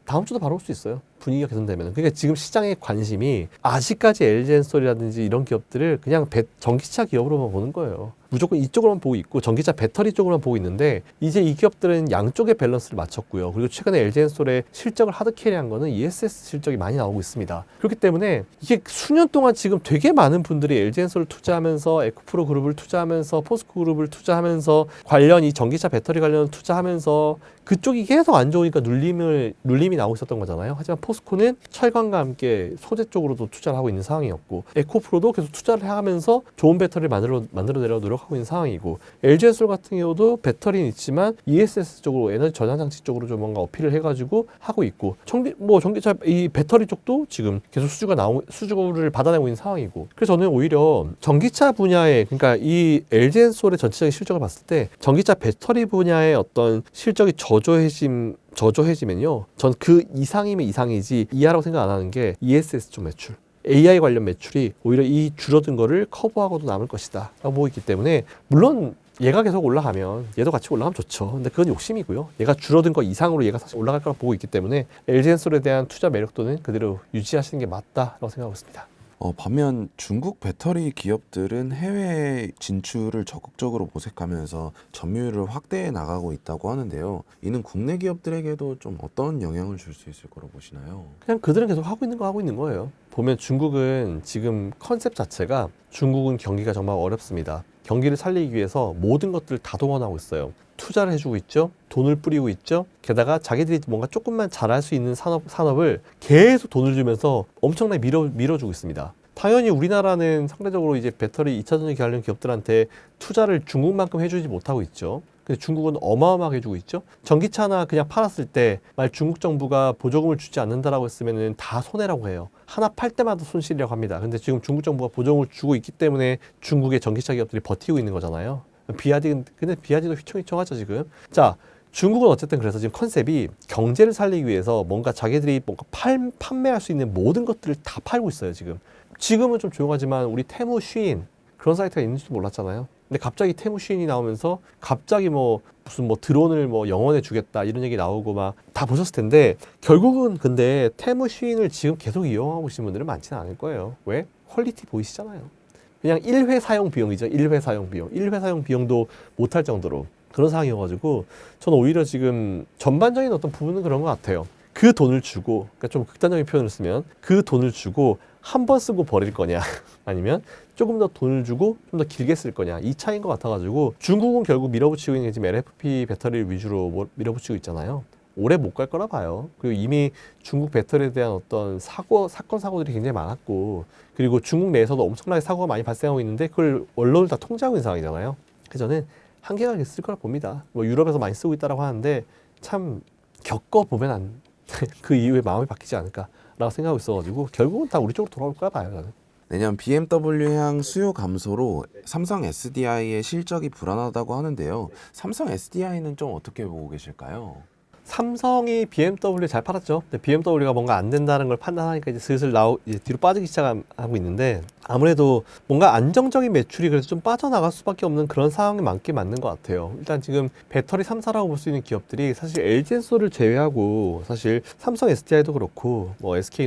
다음 주도 바로 올 수 있어요. 분위기가 개선되면. 그러니까 지금 시장의 관심이 아직까지 LG엔솔이라든지 이런 기업들을 그냥 전기차 기업으로만 보는 거예요. 무조건 이쪽으로만 보고 있고 전기차 배터리 쪽으로만 보고 있는데 이제 이 기업들은 양쪽의 밸런스를 맞췄고요. 그리고 최근에 LG엔솔의 실적을 하드캐리한 거는 ESS 실적이 많이 나오고 있습니다. 그렇기 때문에 이게 수년 동안 지금 되게 많은 분들이 LG엔솔을 투자하면서 에코프로 그룹을 투자하면서 포스코 그룹을 투자하면서 관련 이 전기차 배터리 관련 투자하면서 그쪽이 계속 안 좋으니까 눌림이 나오고 있었던 거잖아요. 하지만 포스코는 철강과 함께 소재 쪽으로도 투자를 하고 있는 상황이었고 에코프로도 계속 투자를 하면서 좋은 배터리를 만들어내려고 노력하고 있는 상황이고 LG엔솔 같은 경우도 배터리는 있지만 ESS 쪽으로 에너지 저장 장치 쪽으로 좀 뭔가 어필을 해가지고 하고 있고 전기차 이 배터리 쪽도 지금 계속 수주를 받아내고 있는 상황이고 그래서 저는 오히려 전기차 분야에 그러니까 이 LG엔솔의 전체적인 실적을 봤을 때 전기차 배터리 분야의 어떤 실적이 저조해지면요. 전 그 이상이면 이상이지 이하라고 생각 안 하는 게 ESS 쪽 매출. AI 관련 매출이 오히려 이 줄어든 거를 커버하고도 남을 것이다 라고 보고 있기 때문에 물론 얘가 계속 올라가면 얘도 같이 올라가면 좋죠. 근데 그건 욕심이고요. 얘가 줄어든 거 이상으로 얘가 사실 올라갈 거라고 보고 있기 때문에 LG엔솔에 대한 투자 매력도는 그대로 유지하시는 게 맞다라고 생각하고 있습니다. 반면 중국 배터리 기업들은 해외 진출을 적극적으로 모색하면서 점유율을 확대해 나가고 있다고 하는데요. 이는 국내 기업들에게도 좀 어떤 영향을 줄 수 있을 거라고 보시나요? 그냥 그들은 계속 하고 있는 거예요. 보면 중국은 지금 컨셉 자체가 중국은 경기가 정말 어렵습니다. 경기를 살리기 위해서 모든 것들을 다 동원하고 있어요. 투자를 해주고 있죠. 돈을 뿌리고 있죠. 게다가 자기들이 뭔가 조금만 잘할 수 있는 산업을 계속 돈을 주면서 엄청나게 밀어주고 있습니다. 당연히 우리나라는 상대적으로 이제 배터리 2차전지 관련 기업들한테 투자를 중국만큼 해주지 못하고 있죠. 근데 중국은 어마어마하게 해주고 있죠. 전기차나 그냥 팔았을 때 만약 중국 정부가 보조금을 주지 않는다라고 했으면은 다 손해라고 해요. 하나 팔 때마다 손실이라고 합니다. 근데 지금 중국 정부가 보조금을 주고 있기 때문에 중국의 전기차 기업들이 버티고 있는 거잖아요. 근데 비아디도 휘청휘청하죠 지금. 자, 중국은 어쨌든 그래서 지금 컨셉이 경제를 살리기 위해서 뭔가 자기들이 뭔가 판매할 수 있는 모든 것들을 다 팔고 있어요 지금. 지금은 좀 조용하지만 우리 테무, 쉬인 그런 사이트가 있는지도 몰랐잖아요. 근데 갑자기 테무, 쉬인이 나오면서 갑자기 무슨 드론을 영원해 주겠다 이런 얘기 나오고 막 다 보셨을 텐데 결국은 근데 테무, 쉬인을 지금 계속 이용하고 계신 분들은 많지는 않을 거예요. 왜? 퀄리티 보이시잖아요. 그냥 1회 사용 비용이죠. 1회 사용 비용. 1회 사용 비용도 못할 정도로 그런 상황이어가지고 저는 오히려 지금 전반적인 어떤 부분은 그런 것 같아요. 그 돈을 주고, 그러니까 좀 극단적인 표현을 쓰면 그 돈을 주고 한 번 쓰고 버릴 거냐 아니면 조금 더 돈을 주고 좀 더 길게 쓸 거냐 이 차이인 것 같아가지고 중국은 결국 밀어붙이고 있는 게 지금 LFP 배터리 위주로 밀어붙이고 있잖아요. 오래 못 갈 거라 봐요. 그리고 이미 중국 배터리에 대한 어떤 사고들이 굉장히 많았고 그리고 중국 내에서도 엄청나게 사고가 많이 발생하고 있는데 그걸 언론을 다 통제하고 있는 상황이잖아요. 그래서 저는 한계가 있을 거라 봅니다. 유럽에서 많이 쓰고 있다고 하는데 참 겪어보면 그 이후에 마음이 바뀌지 않을까라고 생각하고 있어가지고 결국은 다 우리 쪽으로 돌아올 거라 봐요. 저는. 내년 BMW향 수요 감소로 삼성 SDI의 실적이 불안하다고 하는데요. 삼성 SDI는 좀 어떻게 보고 계실까요? 삼성이 BMW 잘 팔았죠. 근데 BMW가 뭔가 안 된다는 걸 판단하니까 이제 슬슬 이제 뒤로 빠지기 시작하고 있는데 아무래도 뭔가 안정적인 매출이 그래서 좀 빠져나갈 수밖에 없는 그런 상황이 맞는 것 같아요. 일단 지금 배터리 3사라고 볼 수 있는 기업들이 사실 LG엔솔을 제외하고 사실 삼성 SDI도 그렇고 SK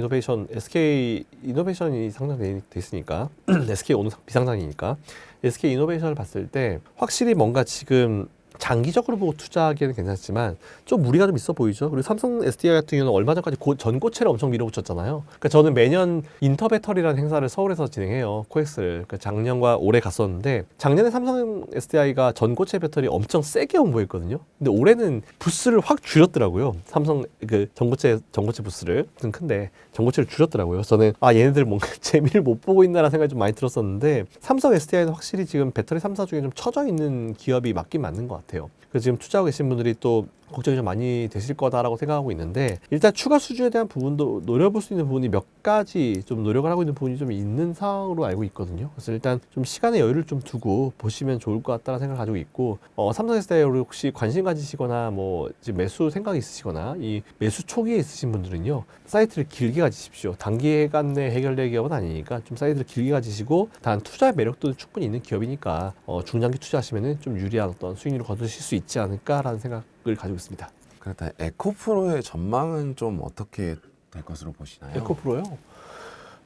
이노베이션이 상장돼 있으니까 SK 오늘 비상장이니까 SK 이노베이션을 봤을 때 확실히 뭔가 지금 장기적으로 보고 투자하기에는 괜찮지만 좀 무리가 좀 있어 보이죠. 그리고 삼성 SDI 같은 경우는 얼마 전까지 전고체를 엄청 밀어붙였잖아요. 그러니까 저는 매년 인터배터리라는 행사를 서울에서 진행해요. 코엑스를. 그러니까 작년과 올해 갔었는데 작년에 삼성 SDI가 전고체 배터리 엄청 세게 홍보했거든요. 근데 올해는 부스를 확 줄였더라고요. 삼성 그 전고체 부스를 좀 큰데 전고체를 줄였더라고요. 저는 얘네들 뭔가 재미를 못 보고 있나라는 생각이 좀 많이 들었었는데 삼성 SDI는 확실히 지금 배터리 3사 중에 좀 처져 있는 기업이 맞긴 맞는 것 같아요. 그래서 지금 투자하고 계신 분들이 또 걱정이 좀 많이 되실 거다라고 생각하고 있는데 일단 추가 수주에 대한 부분도 노려볼 수 있는 부분이 몇 가지 좀 노력을 하고 있는 부분이 좀 있는 상황으로 알고 있거든요. 그래서 일단 좀 시간의 여유를 좀 두고 보시면 좋을 것 같다는 생각을 가지고 있고 삼성 SDI 혹시 관심 가지시거나 뭐 지금 매수 생각이 있으시거나 이 매수 초기에 있으신 분들은요 사이트를 길게 가지십시오. 단기간 내 해결될 기업은 아니니까 좀 사이트를 길게 가지시고 단 투자의 매력도 충분히 있는 기업이니까 중장기 투자하시면은 좀 유리한 어떤 수익률을 거두실 수 있지 않을까라는 생각을 가지고 있습니다. 그렇다. 에코프로의 전망은 좀 어떻게 될 것으로 보시나요? 에코프로요?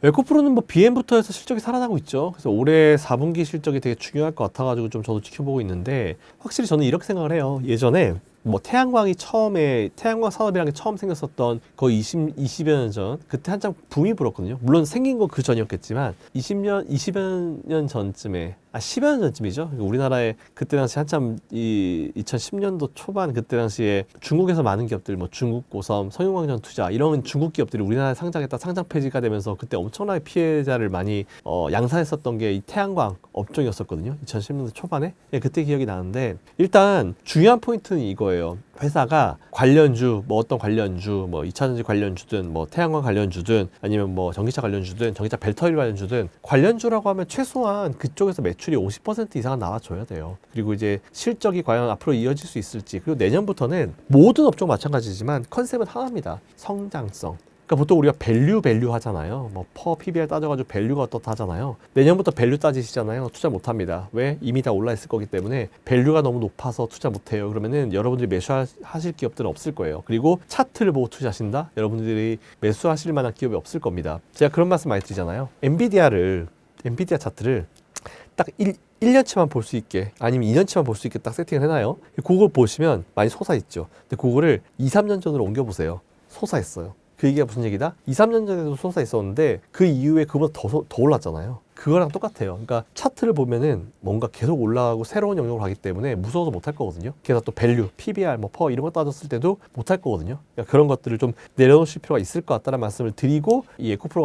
에코프로는 뭐 BM부터 해서 실적이 살아나고 있죠. 그래서 올해 4분기 실적이 되게 중요할 것 같아가지고 좀 저도 지켜보고 있는데 확실히 저는 이렇게 생각을 해요. 예전에 뭐 태양광 산업이라는 게 처음 생겼었던 거의 20여 년 전 그때 한창 붐이 불었거든요. 물론 생긴 건 그 전이었겠지만 20여 년 전쯤에 10여 년 전쯤이죠. 우리나라에 그때 당시 한참 이 2010년도 초반 그때 당시에 중국에서 많은 기업들 뭐 중국고섬, 성균관전 투자 이런 중국 기업들이 우리나라에 상장했다 상장 폐지가 되면서 그때 엄청나게 피해자를 많이 양산했었던 게 이 태양광 업종이었었거든요. 2010년도 초반에 그때 기억이 나는데 일단 중요한 포인트는 이거예요. 회사가 관련주, 뭐 어떤 관련주, 뭐 2차전지 관련주든 뭐 태양광 관련주든 아니면 뭐 전기차 관련주든 전기차 배터리 관련주든 관련주라고 하면 최소한 그쪽에서 매출이 50% 이상은 나와줘야 돼요. 그리고 이제 실적이 과연 앞으로 이어질 수 있을지 그리고 내년부터는 모든 업종 마찬가지지만 컨셉은 하나입니다. 성장성. 그러니까 보통 우리가 밸류 하잖아요. 뭐 퍼 PBR 따져가지고 밸류가 어떻다 하잖아요. 내년부터 밸류 따지시잖아요. 투자 못합니다. 왜? 이미 다 올라 있을 거기 때문에 밸류가 너무 높아서 투자 못해요. 그러면은 여러분들이 매수하실 기업들은 없을 거예요. 그리고 차트를 보고 투자하신다? 여러분들이 매수하실 만한 기업이 없을 겁니다. 제가 그런 말씀 많이 드리잖아요. 엔비디아 차트를 딱 1년치만 볼 수 있게 아니면 2년치만 볼 수 있게 딱 세팅을 해놔요. 그걸 보시면 많이 솟아있죠. 근데 그거를 2, 3년 전으로 옮겨보세요. 솟아있어요. 그 얘기가 무슨 얘기다? 2, 3년 전에도 솟아 있었는데 그 이후에 그보다 더 올랐잖아요. 그거랑 똑같아요. 그러니까 차트를 보면은 뭔가 계속 올라가고 새로운 영역으로 가기 때문에 무서워서 못할 거거든요. 게다가 또 밸류, PBR, 뭐 퍼 이런 거 따졌을 때도 못할 거거든요. 그러니까 그런 것들을 좀 내려놓으실 필요가 있을 것 같다는 말씀을 드리고 이 에코프로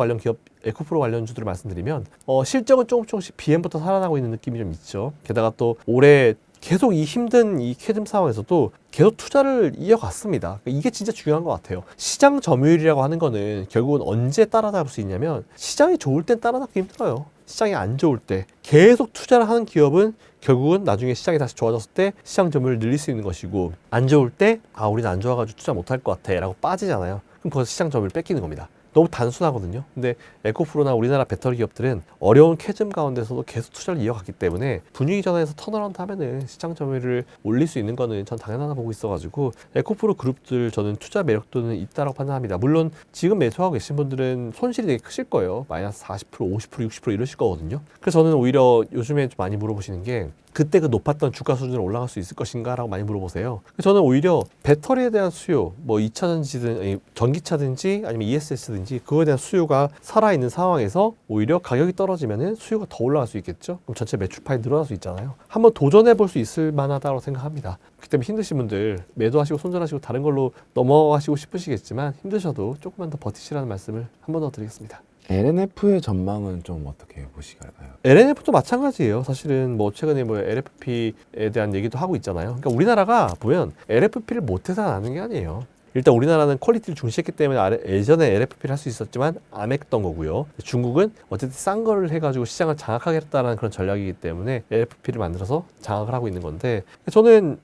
관련주들을 말씀드리면 실적은 조금씩 BM부터 살아나고 있는 느낌이 좀 있죠. 게다가 또 올해 계속 이 힘든 이 캐즘 상황에서도 계속 투자를 이어갔습니다. 이게 진짜 중요한 것 같아요. 시장 점유율이라고 하는 거는 결국은 언제 따라잡을 수 있냐면 시장이 좋을 땐 따라잡기 힘들어요. 시장이 안 좋을 때 계속 투자를 하는 기업은 결국은 나중에 시장이 다시 좋아졌을 때 시장 점유율을 늘릴 수 있는 것이고 안 좋을 때 우리는 안 좋아가지고 투자 못할 것 같아 라고 빠지잖아요. 그럼 거기서 시장 점유율을 뺏기는 겁니다. 너무 단순하거든요. 근데 에코프로나 우리나라 배터리 기업들은 어려운 캐즘 가운데서도 계속 투자를 이어갔기 때문에 분위기 전환해서 턴어라운드 하면은 시장 점유율을 올릴 수 있는 거는 전 당연하다 보고 있어가지고 에코프로 그룹들 저는 투자 매력도는 있다라고 판단합니다. 물론 지금 매수하고 계신 분들은 손실이 되게 크실 거예요. 마이너스 40%, 50%, 60% 이러실 거거든요. 그래서 저는 오히려 요즘에 좀 많이 물어보시는 게 그때 그 높았던 주가 수준으로 올라갈 수 있을 것인가 라고 많이 물어보세요. 저는 오히려 배터리에 대한 수요, 뭐 2차전지든 아니, 전기차든지 아니면 ESS든지 그거에 대한 수요가 살아있는 상황에서 오히려 가격이 떨어지면은 수요가 더 올라갈 수 있겠죠. 그럼 전체 매출 파이 늘어날 수 있잖아요. 한번 도전해 볼 수 있을 만하다고 생각합니다. 그렇기 때문에 힘드신 분들 매도하시고 손절하시고 다른 걸로 넘어가시고 싶으시겠지만 힘드셔도 조금만 더 버티시라는 말씀을 한 번 더 드리겠습니다. LNF의 전망은 좀 어떻게 보시갈까요? LNF도 마찬가지예요. 사실은 뭐 최근에 뭐 LFP에 대한 얘기도 하고 있잖아요. 그러니까 우리나라가 보면 LFP를 못해서 나는 게 아니에요. 일단 우리나라는 퀄리티를 중시했기 때문에 예전에 LFP를 할 수 있었지만 안 했던 거고요. 중국은 어쨌든 싼 거를 해가지고 시장을 장악하겠다는 그런 전략이기 때문에 LFP를 만들어서 장악을 하고 있는 건데 저는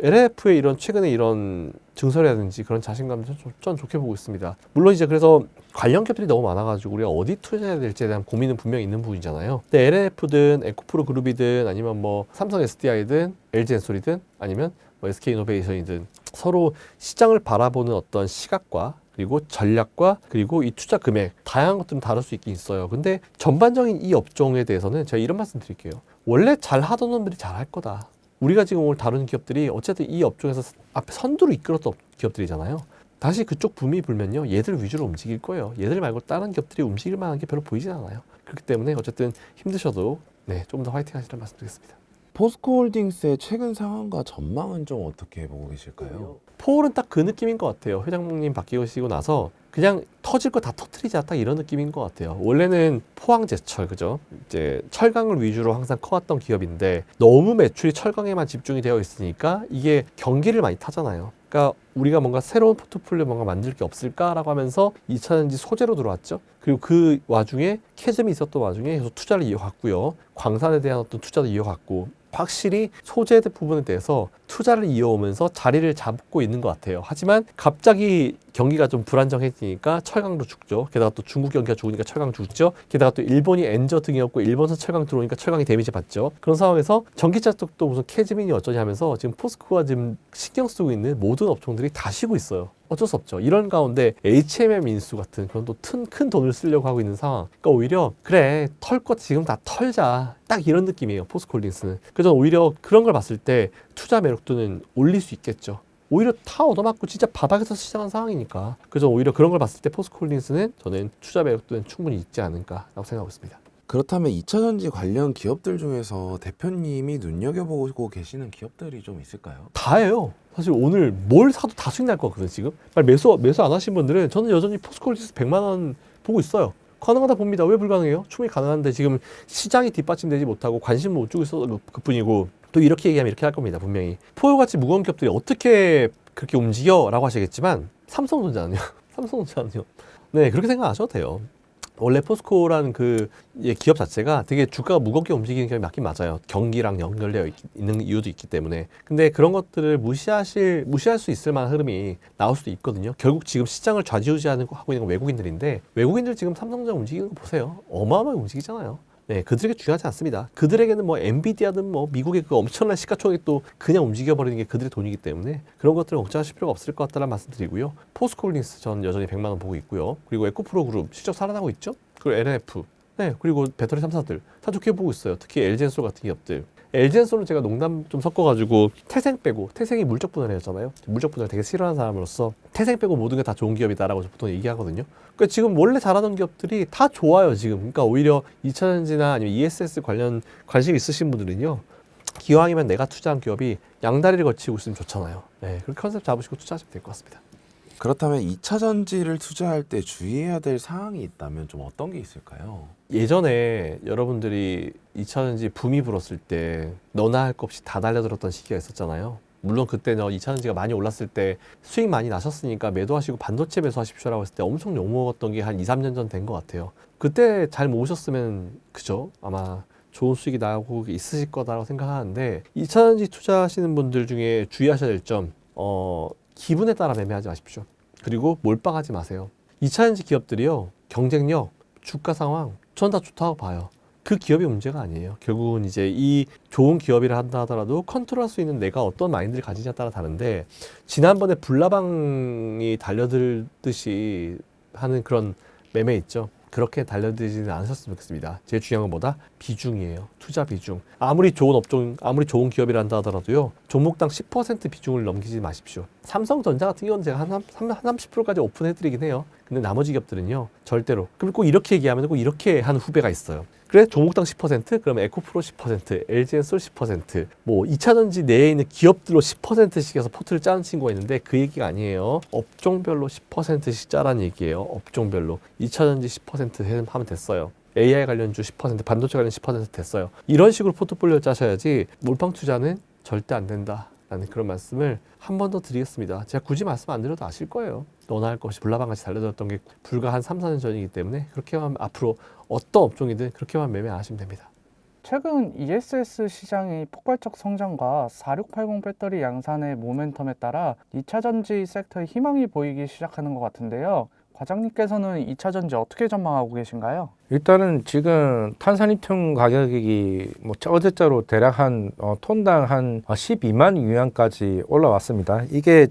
LF의 이런 최근에 이런 증설이라든지 그런 자신감도 전 좋게 보고 있습니다. 물론 이제 그래서 관련 기업들이 너무 많아가지고 우리가 어디 투자해야 될지에 대한 고민은 분명히 있는 부분이잖아요. 근데 LNF든 에코프로 그룹이든 아니면 뭐 삼성 SDI든 LG엔솔이든 아니면 뭐 SK이노베이션이든 서로 시장을 바라보는 어떤 시각과 그리고 전략과 그리고 이 투자 금액 다양한 것들은 다를 수 있긴 있어요. 근데 전반적인 이 업종에 대해서는 제가 이런 말씀 드릴게요. 원래 잘 하던 놈들이 잘 할 거다. 우리가 지금 오늘 다루는 기업들이 어쨌든 이 업종에서 앞에 선두로 이끌었던 기업들이잖아요. 다시 그쪽 붐이 불면요, 얘들 위주로 움직일 거예요. 얘들 말고 다른 기업들이 움직일 만한 게 별로 보이진 않아요. 그렇기 때문에 어쨌든 힘드셔도 좀 더 화이팅 하시라는 말씀드리겠습니다. 포스코홀딩스의 최근 상황과 전망은 좀 어떻게 보고 계실까요? 포홀은 딱 그 느낌인 것 같아요. 회장님 바뀌시고 나서 그냥 터질 거 다 터트리자, 딱 이런 느낌인 것 같아요. 원래는 포항제철, 그죠? 이제 철강을 위주로 항상 커왔던 기업인데 너무 매출이 철강에만 집중이 되어 있으니까 이게 경기를 많이 타잖아요. 그러니까 우리가 뭔가 새로운 포트폴리오 뭔가 만들 게 없을까라고 하면서 2차전지 소재로 들어왔죠. 그리고 그 와중에 캐즘이 있었던 와중에 계속 투자를 이어갔고요. 광산에 대한 어떤 투자도 이어갔고, 확실히 소재 부분에 대해서 투자를 이어오면서 자리를 잡고 있는 것 같아요. 하지만 갑자기 경기가 좀 불안정해지니까 철강도 죽죠. 게다가 또 중국 경기가 죽으니까 철강 죽죠. 게다가 또 일본이 엔저 등이었고 일본산 철강 들어오니까 철강이 데미지 받죠. 그런 상황에서 전기차 쪽도 무슨 캐즈민이 어쩌냐 하면서 지금 포스코가 지금 신경 쓰고 있는 모든 업종들이 다 쉬고 있어요. 어쩔 수 없죠. 이런 가운데 HMM 인수 같은 그런 또 큰 돈을 쓰려고 하고 있는 상황. 그러니까 오히려 그래, 털 것 지금 다 털자, 딱 이런 느낌이에요, 포스코홀딩스는. 그래서 오히려 그런 걸 봤을 때 투자 매력도는 올릴 수 있겠죠. 오히려 다 얻어맞고 진짜 바닥에서 시작한 상황이니까. 그래서 오히려 그런 걸 봤을 때 포스코홀딩스는 저는 투자 매력도는 충분히 있지 않을까라고 생각하고 있습니다. 그렇다면 2차전지 관련 기업들 중에서 대표님이 눈여겨보고 계시는 기업들이 좀 있을까요? 다예요. 사실 오늘 뭘 사도 다 수익 날 거거든요. 지금 매수 안 하신 분들은 저는 여전히 포스코홀딩스 100만 원 보고 있어요. 가능하다 봅니다. 왜 불가능해요? 충분히 가능한데 지금 시장이 뒷받침되지 못하고 관심 못 주고 있어서 그뿐이고, 또 이렇게 얘기하면 이렇게 할 겁니다. 분명히 포효같이 무거운 기업들이 어떻게 그렇게 움직여? 라고 하시겠지만 삼성전자는요. 삼성전자는요. 네, 그렇게 생각하셔도 돼요. 원래 포스코라는 그 기업 자체가 되게 주가가 무겁게 움직이는 기업이 맞긴 맞아요. 경기랑 연결되어 있는 이유도 있기 때문에. 근데 그런 것들을 무시할 수 있을 만한 흐름이 나올 수도 있거든요. 결국 지금 시장을 좌지우지하고 있는 건 외국인들인데, 외국인들 지금 삼성전자 움직이는 거 보세요. 어마어마하게 움직이잖아요. 네, 그들에게 중요하지 않습니다. 그들에게는 뭐 엔비디아든 뭐 미국의 그 엄청난 시가총액 또 그냥 움직여버리는 게 그들의 돈이기 때문에 그런 것들은 걱정하실 필요가 없을 것 같다는 말씀 드리고요. 포스코홀딩스 전 여전히 100만 원 보고 있고요. 그리고 에코프로 그룹 실적 살아나고 있죠. 그리고 LNF, 네, 그리고 배터리 3사들 다 좋게 보고 있어요. 특히 LG엔솔 같은 기업들. LG엔솔은 제가 농담 좀 섞어가지고 태생 빼고, 태생이 물적 분할이었잖아요. 물적 분할 되게 싫어하는 사람으로서 태생 빼고 모든 게 다 좋은 기업이다라고 보통 얘기하거든요. 그러니까 지금 원래 잘하던 기업들이 다 좋아요, 지금. 그러니까 오히려 2차전지나 아니면 ESS 관련 관심 있으신 분들은요, 기왕이면 내가 투자한 기업이 양다리를 거치고 있으면 좋잖아요. 네, 그렇게 컨셉 잡으시고 투자하시면 될 것 같습니다. 그렇다면 2차전지를 투자할 때 주의해야 될 사항이 있다면 좀 어떤 게 있을까요? 예전에 여러분들이 2차전지 붐이 불었을 때 너나 할 것 없이 다 달려들었던 시기가 있었잖아요. 물론 그때는 2차전지가 많이 올랐을 때 수익 많이 나셨으니까 매도하시고 반도체 매수하십시오라고 했을 때 엄청 욕먹었던 게 한 2, 3년 전 된 것 같아요. 그때 잘 모으셨으면 그죠? 아마 좋은 수익이 나오고 있으실 거다라고 생각하는데, 2차전지 투자하시는 분들 중에 주의하셔야 될 점, 기분에 따라 매매하지 마십시오. 그리고 몰빵하지 마세요. 2차전지 기업들이요, 경쟁력, 주가 상황 전 다 좋다고 봐요. 그 기업이 문제가 아니에요. 결국은 이제 이 좋은 기업이라 한다 하더라도 컨트롤할 수 있는 내가 어떤 마인드를 가지냐에 따라 다른데, 지난번에 불나방이 달려들듯이 하는 그런 매매 있죠. 그렇게 달려들지는 않으셨으면 좋겠습니다. 제일 중요한 건 뭐다? 비중이에요. 투자 비중. 아무리 좋은 업종, 아무리 좋은 기업이란다 하더라도요, 종목당 10% 비중을 넘기지 마십시오. 삼성전자 같은 경우는 제가 한 30%까지 오픈해드리긴 해요. 근데 나머지 기업들은요, 절대로. 그럼 꼭 이렇게 얘기하면 꼭 이렇게 하는 후배가 있어요. 그래? 종목당 10%? 그럼 에코프로 10%, LG엔솔 10%, 뭐 2차전지 내에 있는 기업들로 10%씩 해서 포트를 짜는 친구가 있는데, 그 얘기가 아니에요. 업종별로 10%씩 짜라는 얘기예요. 업종별로. 2차전지 10% 하면 됐어요. AI 관련주 10%, 반도체 관련 10% 됐어요. 이런 식으로 포트폴리오 짜셔야지 몰빵 투자는 절대 안 된다 라는 그런 말씀을 한 번 더 드리겠습니다. 제가 굳이 말씀 안 드려도 아실 거예요. 너나 할 것이 불나방같이 달려들었던 게 불과 한 3, 4년 전이기 때문에 그렇게만 앞으로 어떤 업종이든 그렇게만 매매하시면 됩니다. 최근 ESS 시장의 폭발적 성장과 4680 배터리 양산의 모멘텀에 따라 2차전지 섹터에 희망이 보이기 시작하는 것 같은데요. 과장님께서는 2차전지 어떻게 전망하고 계신가요? 일단은 지금 탄산리튬 가격이 뭐 어제자로 대략 한 톤당 한 12만 유안까지 올라왔습니다. 이게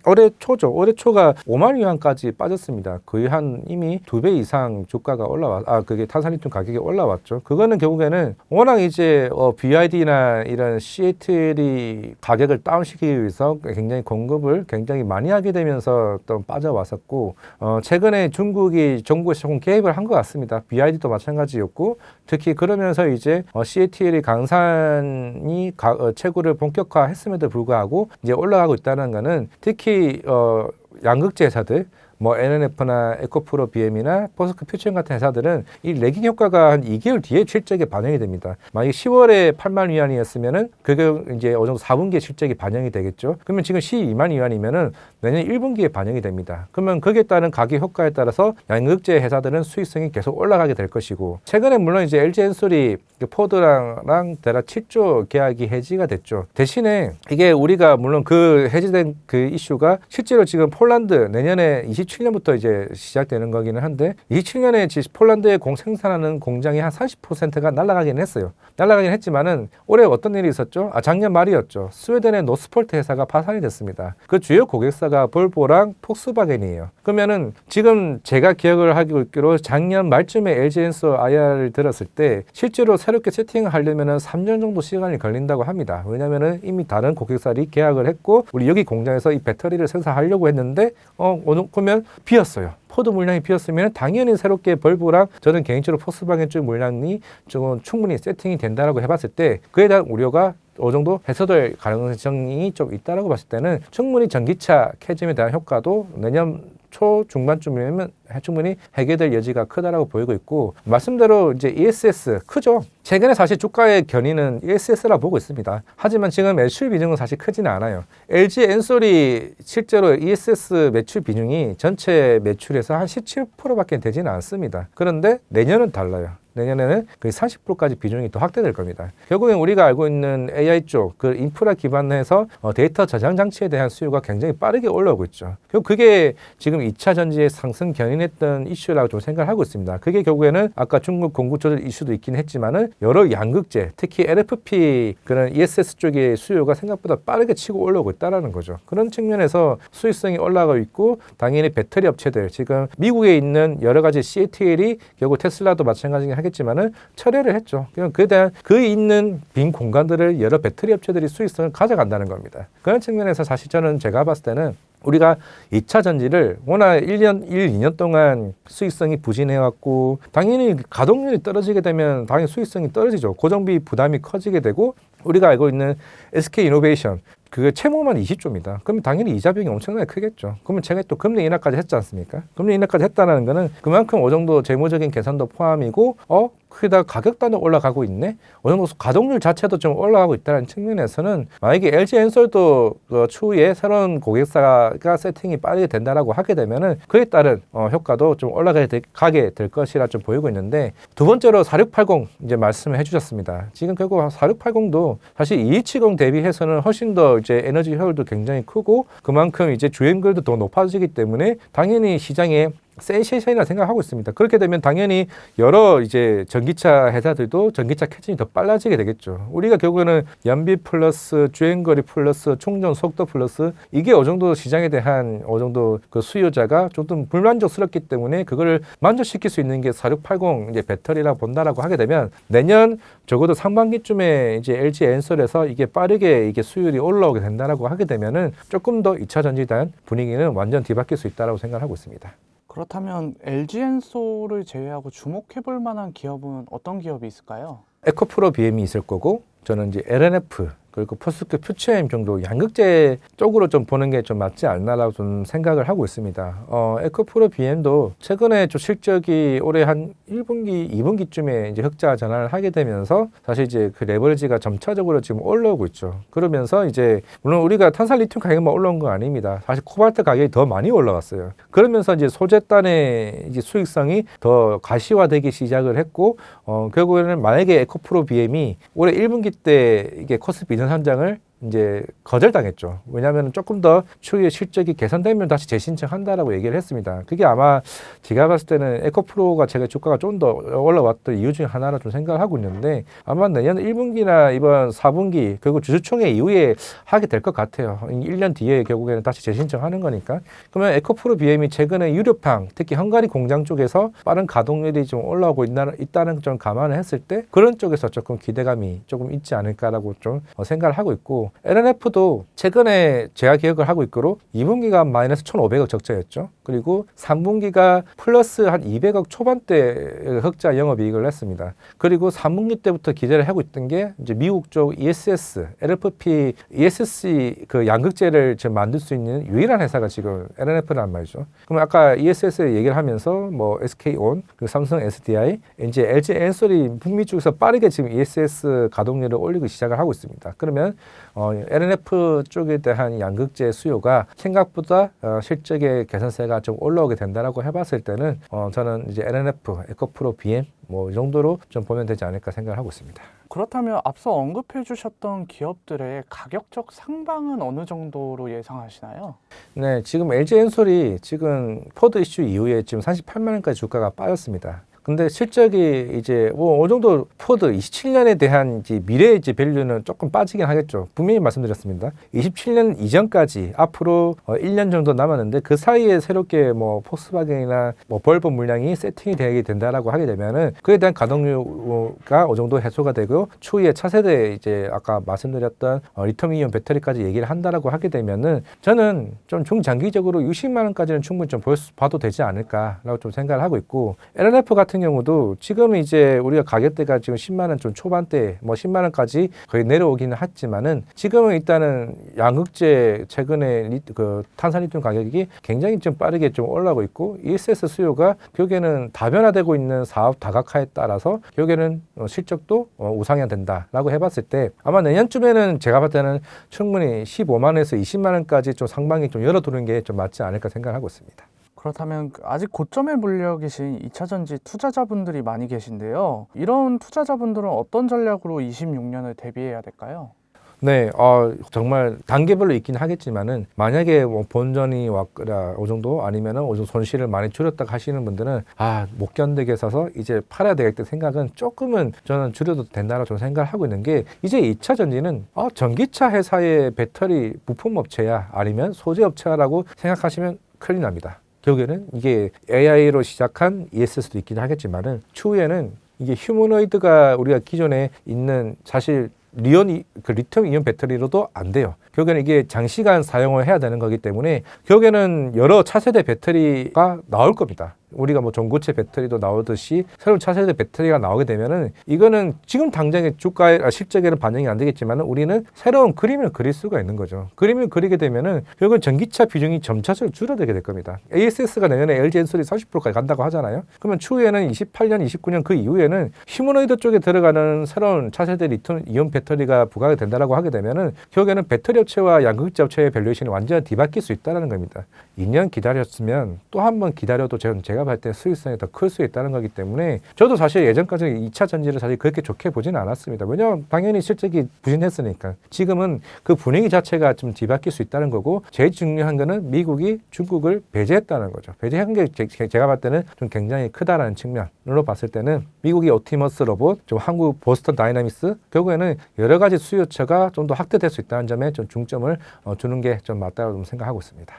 올해 초죠. 올해 초가 5만 유안까지 빠졌습니다. 거의 한 이미 2배 이상 주가가 그게 탄산리튬 가격이 올라왔죠. 그거는 결국에는 워낙 이제 BYD나 이런 CATL이 가격을 다운시키기 위해서 굉장히 공급을 굉장히 많이 하게 되면서 또 빠져왔었고, 최근에 중국이 정부에서 조금 개입을 한 것 같습니다. BYD도 마찬가지였고, 특히 그러면서 이제 CATL이 강산이 채굴을 본격화했음에도 불구하고 이제 올라가고 있다는 거는 특히 양극재 회사들 뭐 NNF나 에코프로 BM이나 포스코 퓨처엠 같은 회사들은 이 레깅 효과가 한 2개월 뒤에 실적에 반영이 됩니다. 만약에 10월에 8만 위안이었으면은 그게 이제 어느 정도 4분기에 실적이 반영이 되겠죠. 그러면 지금 12만 위안이면은 내년 1분기에 반영이 됩니다. 그러면 거기에 따른 가격 효과에 따라서 양극재 회사들은 수익성이 계속 올라가게 될 것이고, 최근에 물론 이제 LG 엔솔이 포드랑 대략 7조 계약이 해지가 됐죠. 대신에 이게 우리가 물론 그 해지된 그 이슈가 실제로 지금 폴란드 내년에 27년부터 이제 시작되는 거기는 한데, 27년에 폴란드에 생산하는 공장이 한 30%가 날아가긴 했어요. 날아가긴 했지만은 올해 어떤 일이 있었죠? 작년 말이었죠. 스웨덴의 노스폴트 회사가 파산이 됐습니다. 그 주요 고객사가 볼보랑 폭스바겐이에요. 그러면은 지금 제가 기억을 하고 있기로 작년 말쯤에 LG엔솔 IR을 들었을 때 실제로 새롭게 세팅을 하려면은 3년 정도 시간이 걸린다고 합니다. 왜냐면은 이미 다른 고객사들이 계약을 했고 우리 여기 공장에서 이 배터리를 생산하려고 했는데 그러면 비었어요. 포드 물량이 비었으면 당연히 새롭게 볼보랑 저는 개인적으로 폭스바겐 쪽 물량이 좀 충분히 세팅이 된다라고 해봤을 때 그에 대한 우려가 어느 정도 해소될 가능성이 좀 있다라고 봤을 때는 충분히 전기차 캐즘에 대한 효과도 내년 초 중반쯤이면 충분히 해결될 여지가 크다라고 보이고 있고, 말씀대로 이제 ESS 크죠. 최근에 사실 주가의 견인은 ESS라 보고 있습니다. 하지만 지금 매출 비중은 사실 크지는 않아요. LG 엔솔이 실제로 ESS 매출 비중이 전체 매출에서 한 17%밖에 되지는 않습니다. 그런데 내년은 달라요. 내년에는 거의 30%까지 비중이 더 확대될 겁니다. 결국엔 우리가 알고 있는 AI 쪽, 그 인프라 기반에서 데이터 저장 장치에 대한 수요가 굉장히 빠르게 올라오고 있죠. 결국 그게 지금 2차 전지의 상승 견인했던 이슈라고 좀 생각을 하고 있습니다. 그게 결국에는 아까 중국 공급 조절 이슈도 있긴 했지만은 여러 양극재, 특히 LFP 그런 ESS 쪽의 수요가 생각보다 빠르게 치고 올라오고 있다라는 거죠. 그런 측면에서 수익성이 올라가고 있고, 당연히 배터리 업체들, 지금 미국에 있는 여러 가지 CATL이 결국 테슬라도 마찬가지긴 하겠지만은 철회를 했죠. 그에 대한 그 있는 빈 공간들을 여러 배터리 업체들이 수익성을 가져간다는 겁니다. 그런 측면에서 사실 저는 제가 봤을 때는 우리가 2차 전지를 워낙 2년 동안 수익성이 부진해왔고, 당연히 가동률이 떨어지게 되면 당연히 수익성이 떨어지죠. 고정비 부담이 커지게 되고, 우리가 알고 있는 SK 이노베이션 그게 채무만 20조입니다. 그러면 당연히 이자 비용이 엄청나게 크겠죠. 그러면 제가 또 금리 인하까지 했지 않습니까? 금리 인하까지 했다는 거는 그만큼 어느 정도 재무적인 계산도 포함이고, 거기다 가격도 올라가고 있네. 어느 정도 가동률 자체도 좀 올라가고 있다는 측면에서는 만약에 LG 엔솔도 추후에 새로운 고객사가 세팅이 빠르게 된다라고 하게 되면은 그에 따른 효과도 좀 올라가게 될 것이라 좀 보이고 있는데, 두 번째로 4680 이제 말씀을 해주셨습니다. 지금 결국 4680도 사실 2270 대비해서는 훨씬 더 이제 에너지 효율도 굉장히 크고 그만큼 이제 주행거리도 더 높아지기 때문에 당연히 시장에 센세이션이라 생각하고 있습니다. 그렇게 되면 당연히 여러 이제 전기차 회사들도 전기차 캐즘이 더 빨라지게 되겠죠. 우리가 결국에는 연비 플러스 주행거리 플러스 충전 속도 플러스 이게 어느 정도 시장에 대한 어느 정도 그 수요자가 좀 불만족스럽기 때문에 그거를 만족시킬 수 있는 게 4680 이제 배터리라 본다라고 하게 되면 내년 적어도 상반기쯤에 이제 LG 엔솔에서 이게 빠르게 이게 수율이 올라오게 된다라고 하게 되면은 조금 더 2차 전지에 대한 분위기는 완전 뒤바뀔 수 있다라고 생각하고 있습니다. 그렇다면 LG엔솔을 제외하고 주목해볼 만한 기업은 어떤 기업이 있을까요? 에코프로 BM이 있을 거고, 저는 이제 LNF 그리고 포스코 퓨처엠 정도 양극재 쪽으로 좀 보는 게 좀 맞지 않나라고 좀 생각을 하고 있습니다. 에코프로 BM도 최근에 좀 실적이 올해 한 1분기, 2분기쯤에 이제 흑자 전환을 하게 되면서 사실 이제 그 레버리지가 점차적으로 지금 올라오고 있죠. 그러면서 이제 물론 우리가 탄산리튬 가격만 올라온 건 아닙니다. 사실 코발트 가격이 더 많이 올라왔어요. 그러면서 이제 소재단의 이제 수익성이 더 가시화되기 시작을 했고, 결국에는 만약에 에코프로 BM이 올해 1분기 때 이게 코스피 이전 현장을 이제 거절당했죠. 왜냐하면 조금 더 추후에 실적이 개선되면 다시 재신청한다라고 얘기를 했습니다. 그게 아마 제가 봤을 때는 에코프로가 제가 주가가 좀 더 올라왔던 이유 중에 하나라 좀 생각을 하고 있는데 아마 내년 1분기나 이번 4분기 그리고 주주총회 이후에 하게 될 것 같아요. 1년 뒤에 결국에는 다시 재신청하는 거니까. 그러면 에코프로 BM이 최근에 유류팡 특히 헝가리 공장 쪽에서 빠른 가동률이 좀 올라오고 있다는 점 감안을 했을 때 그런 쪽에서 조금 기대감이 조금 있지 않을까라고 좀 생각을 하고 있고 LNF도 최근에 제가 기억을 하고 있고로 2분기가 마이너스 1,500억 적자였죠. 그리고 3분기가 플러스 한 200억 초반대 흑자 영업이익을 냈습니다. 그리고 3분기 때부터 기대를 하고 있던 게 이제 미국 쪽 ESS, LFP, ESC 그 양극재를 지금 만들 수 있는 유일한 회사가 지금 LNF란 말이죠. 그럼 아까 ESS 얘기를 하면서 뭐 SK온, 그리고 삼성 SDI, 이제 LG 엔솔이 북미 쪽에서 빠르게 지금 ESS 가동률을 올리고 시작을 하고 있습니다. 그러면 LNF 쪽에 대한 양극재 수요가 생각보다 실적의 개선세가 좀 올라오게 된다라고 해봤을 때는 저는 이제 LNF, 에코프로, BM 뭐 이 정도로 좀 보면 되지 않을까 생각을 하고 있습니다. 그렇다면 앞서 언급해 주셨던 기업들의 가격적 상방은 어느 정도로 예상하시나요? 네, 지금 LG 엔솔이 지금 포드 이슈 이후에 지금 38만 원까지 주가가 빠졌습니다. 근데 실적이 이제 뭐 어느 정도 포드 27년에 대한 이제 미래의 이제 밸류는 조금 빠지긴 하겠죠. 분명히 말씀드렸습니다. 27년 이전까지 앞으로 1년 정도 남았는데 그 사이에 새롭게 뭐 폭스바겐이나 뭐 볼보 물량이 세팅이 되게 된다라고 하게 되면은 그에 대한 가동률가 어느 정도 해소가 되고 추후에 차세대 이제 아까 말씀드렸던 리튬이온 배터리까지 얘기를 한다라고 하게 되면은 저는 좀 중장기적으로 60만 원까지는 충분히 좀 봐도 되지 않을까라고 좀 생각을 하고 있고 LNF 같은 경우도 지금 이제 우리가 가격대가 지금 10만 원 좀 초반대 뭐 10만 원까지 거의 내려오기는 했지만은 지금은 일단은 양극재 최근에 그 탄산리튬 가격이 굉장히 좀 빠르게 좀 올라가고 있고 ESS 수요가 결국에는 다변화되고 있는 사업 다각화에 따라서 결국에는 실적도 우상향된다라고 해봤을 때 아마 내년쯤에는 제가 봤을 때는 충분히 15만 원에서 20만 원까지 좀 상방이 좀 열어두는 게 좀 맞지 않을까 생각하고 있습니다. 그렇다면 아직 고점에 몰려 계신 2차전지 투자자분들이 많이 계신데요. 이런 투자자분들은 어떤 전략으로 26년을 대비해야 될까요? 네, 정말 단계별로 있긴 하겠지만은 만약에 뭐 본전이 왔거나 어느 정도 아니면은 어느 정도 손실을 많이 줄였다 하시는 분들은 못 견디게 해서 이제 팔아야 되겠다 생각은 조금은 저는 줄여도 된다고 저는 생각을 하고 있는 게 이제 2차 전지는 전기차 회사의 배터리 부품 업체야 아니면 소재 업체라고 생각하시면 큰일 납니다. 결국에는 이게 AI로 시작한 ESS도 있긴 하겠지만은 추후에는 이게 휴머노이드가 우리가 기존에 있는 사실 리튬 이온 배터리로도 안 돼요. 결국에는 이게 장시간 사용을 해야 되는 거기 때문에 결국에는 여러 차세대 배터리가 나올 겁니다. 우리가 뭐 전고체 배터리도 나오듯이 새로운 차세대 배터리가 나오게 되면은 이거는 지금 당장의 주가의 실적에는 반영이 안 되겠지만은 우리는 새로운 그림을 그릴 수가 있는 거죠. 그림을 그리게 되면은 결국은 전기차 비중이 점차적으로 줄어들게 될 겁니다. ASS가 내년에 LG 엔솔이 40%까지 간다고 하잖아요. 그러면 추후에는 28년, 29년 그 이후에는 휴머노이드 쪽에 들어가는 새로운 차세대 리튬 이온 배터리가 부각이 된다라고 하게 되면은 결국에는 배터리 업체와 양극재 업체의 밸류에이션이 완전히 뒤바뀔 수 있다는 겁니다. 2년 기다렸으면 또 한 번 기다려도 제가 봤을 때 수익성이 더 클 수 있다는 거기 때문에 저도 사실 예전까지 2차 전지를 사실 그렇게 좋게 보지는 않았습니다. 왜냐하면 당연히 실적이 부진했으니까. 지금은 그 분위기 자체가 좀 뒤바뀔 수 있다는 거고 제일 중요한 거는 미국이 중국을 배제했다는 거죠. 배제한 게 제가 봤을 때는 좀 굉장히 크다라는 측면으로 봤을 때는 미국이 옵티머스 로봇, 좀 한국 보스턴 다이나믹스 결국에는 여러 가지 수요처가 좀 더 확대될 수 있다는 점에 좀 중점을 주는 게 좀 맞다고 좀 생각하고 있습니다.